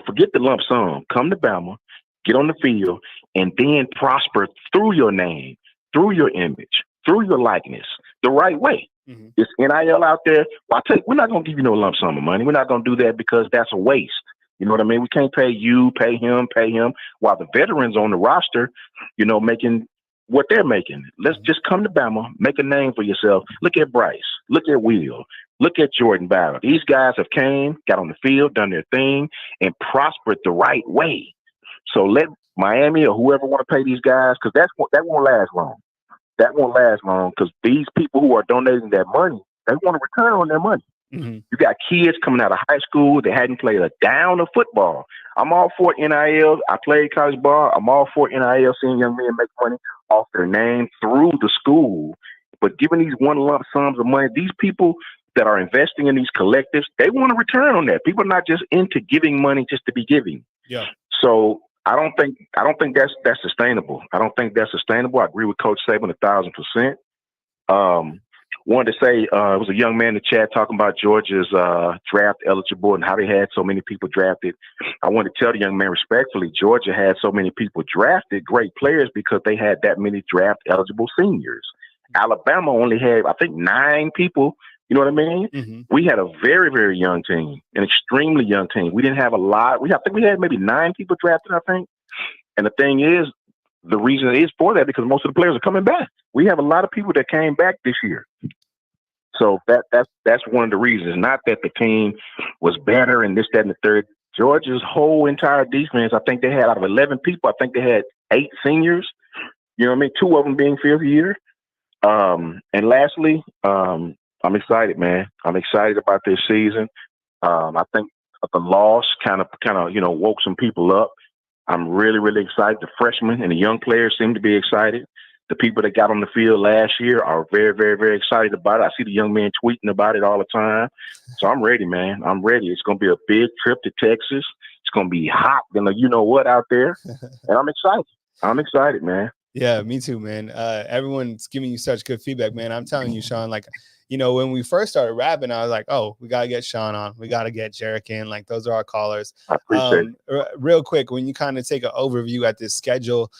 Forget the lump sum. Come to Bama, get on the field, and then prosper through your name, through your image, through your likeness, the right way. Mm-hmm. It's NIL out there. We're not going to give you no lump sum of money. We're not going to do that because that's a waste. You know what I mean? We can't pay you, pay him, while the veterans on the roster, making what they're making. Let's just come to Bama, make a name for yourself. Look at Bryce. Look at Will. Look at Jordan Battle. These guys have got on the field, done their thing, and prospered the right way. So let Miami or whoever want to pay these guys, because that won't last long. That won't last long, because these people who are donating that money, they want to return on their money. Mm-hmm. You got kids coming out of high school that hadn't played a down of football. I'm all for NIL. I played college ball. I'm all for NIL, seeing young men make money off their name through the school. But giving these one lump sums of money, these people that are investing in these collectives, they want to return on that. People are not just into giving money just to be giving. Yeah. So I don't think that's sustainable. I don't think that's sustainable. I agree with Coach Saban 1,000%. Wanted to say, it was a young man in the chat talking about Georgia's draft eligible and how they had so many people drafted. I want to tell the young man respectfully, Georgia had so many people drafted, great players, because they had that many draft eligible seniors. Alabama only had, I think, 9 people. You know what I mean? Mm-hmm. We had a very, very young team, an extremely young team. We didn't have a lot. I think we had maybe 9 people drafted, I think. And the thing is, the reason is for that because most of the players are coming back. We have a lot of people that came back this year. So that's one of the reasons. Not that the team was better and this, that, and the third. Georgia's whole entire defense, I think they had out of 11 people, I think they had 8 seniors. You know what I mean? 2 of them being fifth year. And lastly, I'm excited, man. I'm excited about this season. I think the loss kind of woke some people up. I'm really, really excited. The freshmen and the young players seem to be excited. The people that got on the field last year are very, very, very excited about it. I see the young men tweeting about it all the time. So I'm ready, man. I'm ready. It's going to be a big trip to Texas. It's going to be hot than you know what out there. And I'm excited. I'm excited, man. Yeah, me too, man. Everyone's giving you such good feedback, man. I'm telling you, Shaun, like, you know, when we first started rapping, I was like, oh, we got to get Shaun on. We got to get Jerrick in. Like, those are our callers. I appreciate it. Real quick, when you kind of take an overview at this schedule,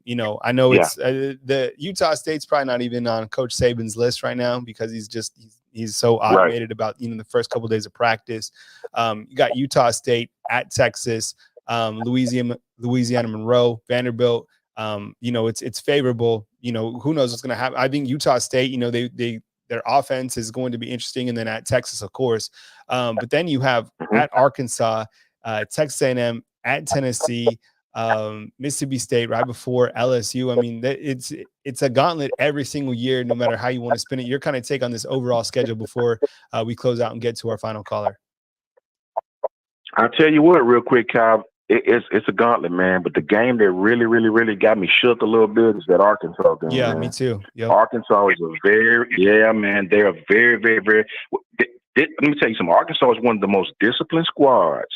you know, I know it's the Utah State's probably not even on Coach Saban's list right now because he's so automated about, you know, the first couple of days of practice. You got Utah State at Texas, Louisiana Monroe, Vanderbilt. You know, it's favorable. You know, who knows what's going to happen. I think Utah State, you know, their offense is going to be interesting. And then at Texas, of course. But then you have at Arkansas, Texas A&M, at Tennessee, Mississippi State right before LSU. I mean, it's a gauntlet every single year, no matter how you want to spin it. Your kind of take on this overall schedule before we close out and get to our final caller. I'll tell you what, real quick, Kyle. It's a gauntlet, man. But the game that really, really, really got me shook a little bit is that Arkansas game. Yeah, man. Me too. Yep. Arkansas is man. They're a very, very, very. Let me tell you something. Arkansas is one of the most disciplined squads,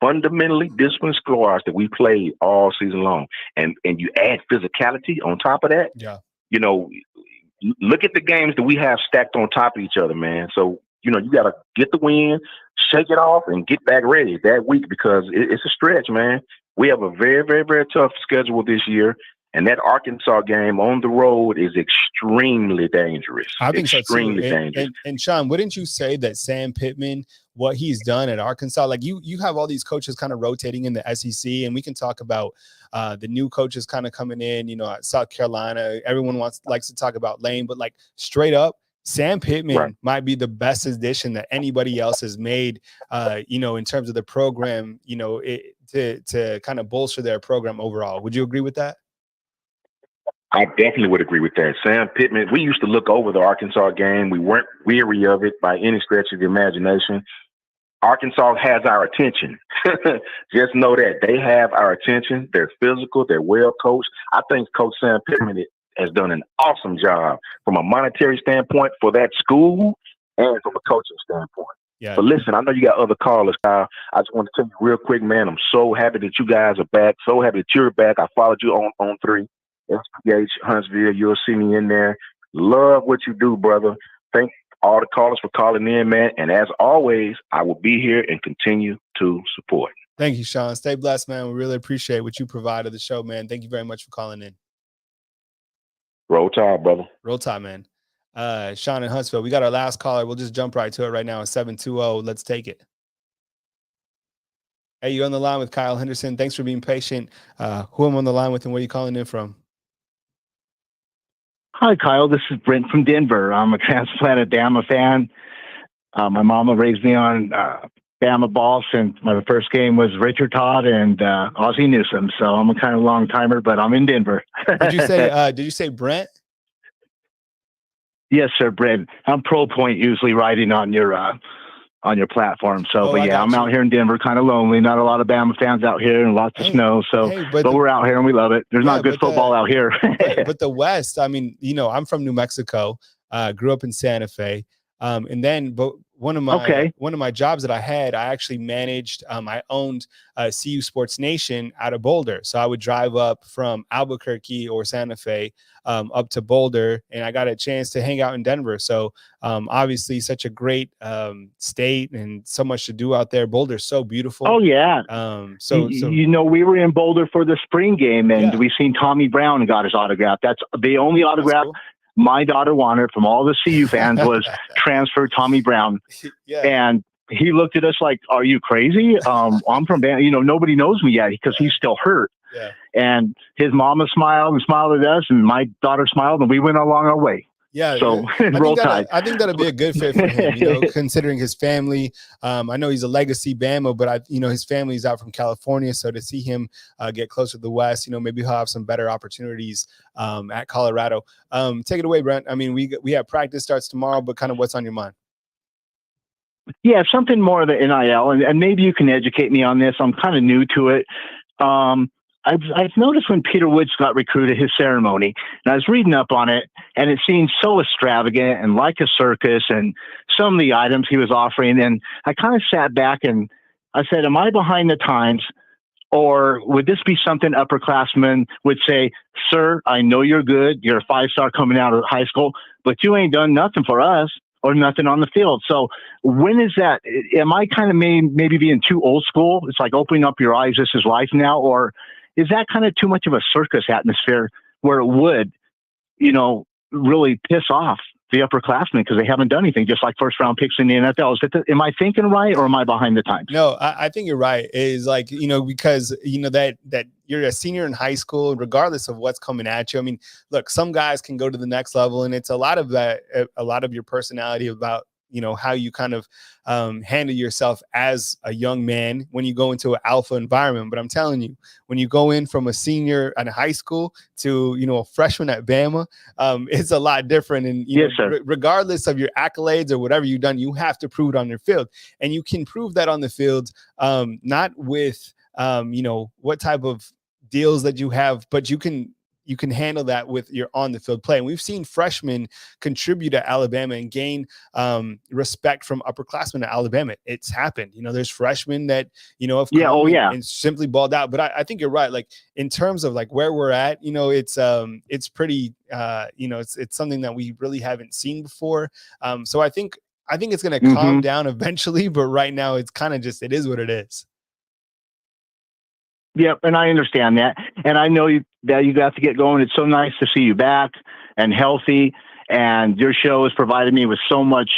fundamentally disciplined squads that we played all season long. And you add physicality on top of that. Yeah. You know, look at the games that we have stacked on top of each other, man. So, you know, you got to get the win, shake it off, and get back ready that week because it's a stretch, man. We have a very, very, very tough schedule this year, and that Arkansas game on the road is extremely dangerous. I think extremely so too. dangerous. And Shaun, wouldn't you say that Sam Pittman, what he's done at Arkansas, like you have all these coaches kind of rotating in the SEC, and we can talk about the new coaches kind of coming in, you know, at South Carolina. Everyone likes to talk about Lane, but like straight up, Sam Pittman might be the best addition that anybody else has made, you know, in terms of the program, you know, to kind of bolster their program overall. Would you agree with that? I definitely would agree with that. Sam Pittman, we used to look over the Arkansas game. We weren't weary of it by any stretch of the imagination. Arkansas has our attention. Just know that. They have our attention. They're physical. They're well coached. I think Coach Sam Pittman has done an awesome job from a monetary standpoint for that school and from a coaching standpoint. Yeah. But listen, I know you got other callers, Kyle. I just want to tell you real quick, man, I'm so happy that you guys are back. So happy that you're back. I followed you on 3. SPH, Huntsville. You'll see me in there. Love what you do, brother. Thank all the callers for calling in, man. And as always, I will be here and continue to support. Thank you, Shaun. Stay blessed, man. We really appreciate what you provide to the show, man. Thank you very much for calling in. Roll Tide, brother. Roll Tide, man. Shaun in Huntsville. We got our last caller. We'll just jump right to it right now. 720. Let's take it. Hey, you're on the line with Kyle Henderson. Thanks for being patient. Who am I on the line with and where are you calling in from? Hi, Kyle. This is Brent from Denver. I'm a transplanted Bama fan. My mama raised me on Bama ball since my first game was Richard Todd and Ozzie Newsome. So I'm a kind of long timer, but I'm in Denver. Did you say Brent? Yes, sir, Brent. I'm Pro Point usually writing on your platform. So, but yeah, I'm out here in Denver, kind of lonely. Not a lot of Bama fans out here and lots of snow. So, but we're out here and we love it. There's not good football out here. but the West, I mean, you know, I'm from New Mexico, grew up in Santa Fe. And then, but one of my jobs that I had, I actually managed, I owned CU Sports Nation out of Boulder. So I would drive up from Albuquerque or Santa Fe up to Boulder, and I got a chance to hang out in Denver. So obviously such a great state and so much to do out there. Boulder's so beautiful. Oh yeah. So you know, we were in Boulder for the spring game and we seen Tommy Brown and got his autograph. That's the only autograph my daughter wanted from all the CU fans was transfer Tommy Brown. And he looked at us like, are you crazy? I'm from Bama. You know, nobody knows me yet because he's still hurt. And his mama smiled and smiled at us, and my daughter smiled, and we went along our way. Yeah. So Roll Tide. I think that'll be a good fit for him, you know, considering his family. I know he's a legacy Bama, but his family's out from California. So to see him get closer to the West, you know, maybe he'll have some better opportunities at Colorado. Take it away, Brent. I mean, we have practice starts tomorrow, but kind of what's on your mind? Yeah, something more of the NIL, and maybe you can educate me on this. I'm kind of new to it. I've noticed when Peter Woods got recruited, his ceremony, and I was reading up on it, and it seemed so extravagant and like a circus and some of the items he was offering. And I kind of sat back and I said, am I behind the times? Or would this be something upperclassmen would say, sir, I know you're good. You're a 5-star coming out of high school, but you ain't done nothing for us or nothing on the field. So when is that? Am I kind of maybe being too old school? It's like opening up your eyes. This is life now. Or is that kind of too much of a circus atmosphere where it would, really piss off the upperclassmen because they haven't done anything, just like first-round picks in the NFL? Am I thinking right, or am I behind the times? No, I think you're right. It's like, because, that you're a senior in high school, regardless of what's coming at you. I mean, look, some guys can go to the next level, and it's a lot of that, a lot of your personality about, how you kind of handle yourself as a young man when you go into an alpha environment. But I'm telling you, when you go in from a senior at a high school to, a freshman at Bama, it's a lot different. And, yes, regardless of your accolades or whatever you've done, you have to prove it on your field. And you can prove that on the field, not with, what type of deals that you have, but you can handle that with your on the field play. And we've seen freshmen contribute to Alabama and gain respect from upperclassmen at Alabama. It's happened. There's freshmen that, have come and simply balled out. But I think you're right. Like, in terms of like where we're at, it's pretty, it's something that we really haven't seen before. So I think it's going to calm down eventually, but right now it's kind of just, it is what it is. Yep, and I understand that, and I know that you got to get going. It's so nice to see you back and healthy, and your show has provided me with so much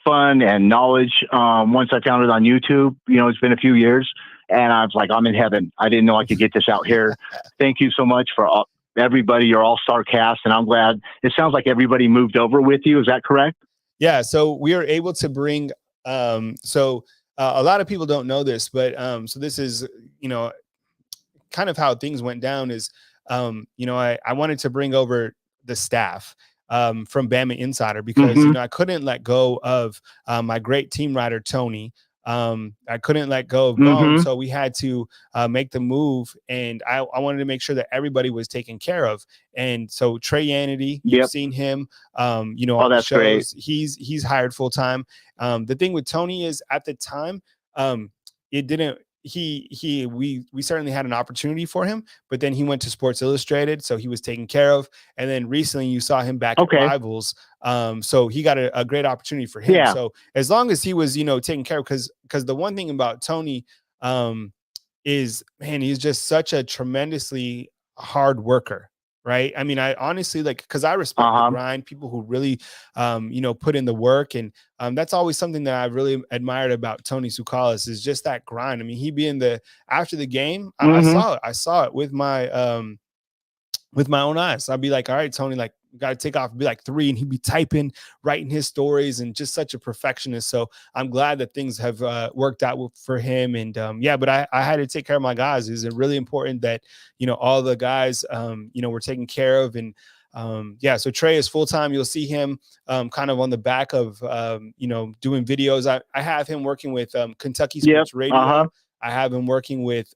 fun and knowledge. Once I found it on YouTube, it's been a few years, and I was like, I'm in heaven. I didn't know I could get this out here. Thank you so much for everybody, your all-star cast, and I'm glad. It sounds like everybody moved over with you. Is that correct? Yeah, so we are able to bring a lot of people don't know this, but so this is, kind of how things went down is, I wanted to bring over the staff from BamaInsider because, I couldn't let go of my great team writer, Tony. I couldn't let go of Bone, so we had to make the move, and I wanted to make sure that everybody was taken care of. And so Trey Yanity, you've seen him, on the shows. Great. He's hired full time. The thing with Tony is, at the time, it didn't. We certainly had an opportunity for him, but then he went to Sports Illustrated, so he was taken care of. And then recently you saw him back at Rivals. So he got a great opportunity for him. So as long as he was, taken care of, because the one thing about Tony is, man, he's just such a tremendously hard worker. Right. I mean, I honestly because I respect the grind, people who really, put in the work. And that's always something that I've really admired about Tony Tsoukalas is just that grind. I mean, he being after the game, I saw it with my own eyes. I'd be like, all right, Tony, like, got to take off, be like 3, and he'd be typing, writing his stories, and just such a perfectionist. So I'm glad that things have worked out for him. And but I had to take care of my guys. It's really important that, all the guys, were taken care of. And so Trey is full-time. You'll see him kind of on the back of, doing videos. I have him working with Kentucky Sports Radio. I have him working with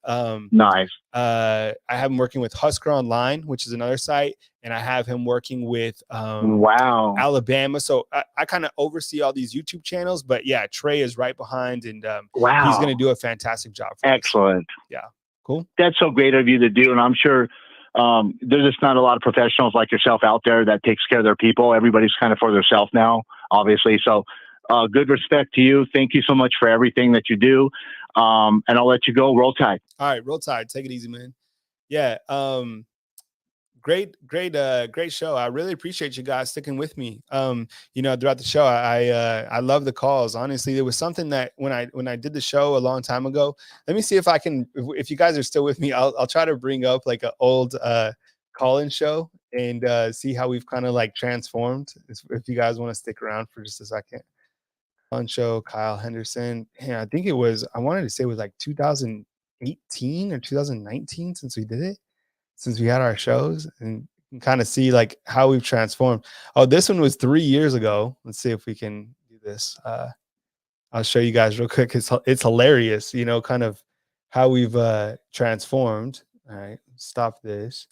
nice. I have him working with Husker Online, which is another site, and I have him working with Alabama. So I kind of oversee all these YouTube channels, but yeah, Trey is right behind, and he's going to do a fantastic job. Excellent. Yeah, cool. That's so great of you to do, and I'm sure there's just not a lot of professionals like yourself out there that takes care of their people. Everybody's kind of for themselves now, obviously. So good respect to you. Thank you so much for everything that you do. And I'll let you go. Roll Tide. All right, Roll Tide. Take it easy, man. Yeah. Great show. I really appreciate you guys sticking with me. Throughout the show, I love the calls. Honestly, there was something that when I did the show a long time ago. Let me see if I can. If you guys are still with me, I'll try to bring up like an old call-in show and see how we've kind of like transformed. If you guys want to stick around for just a second. On show, Kyle Henderson. Yeah, I think I wanted to say it was like 2018 or 2019 since we did it, since we had our shows, and you can kind of see like how we've transformed. Oh, this one was 3 years ago. Let's see if we can do this. I'll show you guys real quick. It's hilarious, kind of how we've transformed. All right, stop this.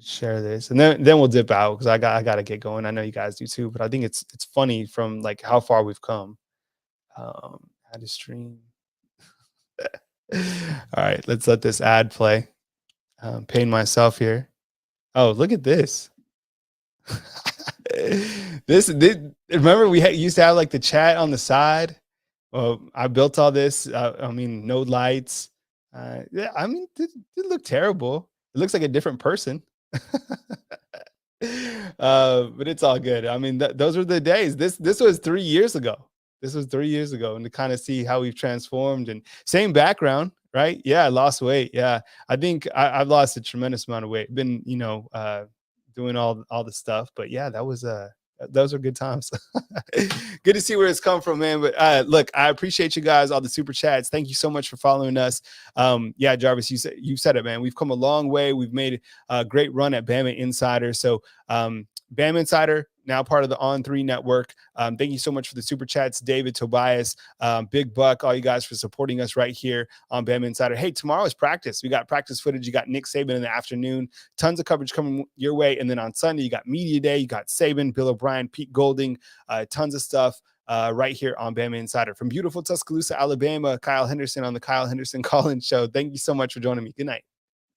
Share this, and then we'll dip out because I got to get going. I know you guys do too, but I think it's funny from like how far we've come. How to stream. All right, let's let this ad play. Paying myself here. Oh, look at this. this remember we used to have like the chat on the side. Well, I built all this. I mean, no lights. Yeah, I mean, it looked terrible. It looks like a different person. But it's all good. I mean, those were the days. This was 3 years ago. This was 3 years ago, and to kind of see how we've transformed, and same background, right? Yeah, I lost weight. Yeah, I think I've lost a tremendous amount of weight. Been, doing all the stuff, but yeah, those are good times. Good to see where it's come from, man. But look, I appreciate you guys, all the super chats. Thank you so much for following us. Yeah, Jarvis, you said it, man. We've come a long way. We've made a great run at Bama Insider. So Bama Insider, now part of the On3 Network. Thank you so much for the super chats, David, Tobias, Big Buck, all you guys for supporting us right here on Bama Insider. Hey, tomorrow is practice. We got practice footage. You got Nick Saban in the afternoon. Tons of coverage coming your way. And then on Sunday, you got Media Day. You got Saban, Bill O'Brien, Pete Golding, tons of stuff right here on Bama Insider. From beautiful Tuscaloosa, Alabama, Kyle Henderson on the Kyle Henderson Collins Show. Thank you so much for joining me. Good night.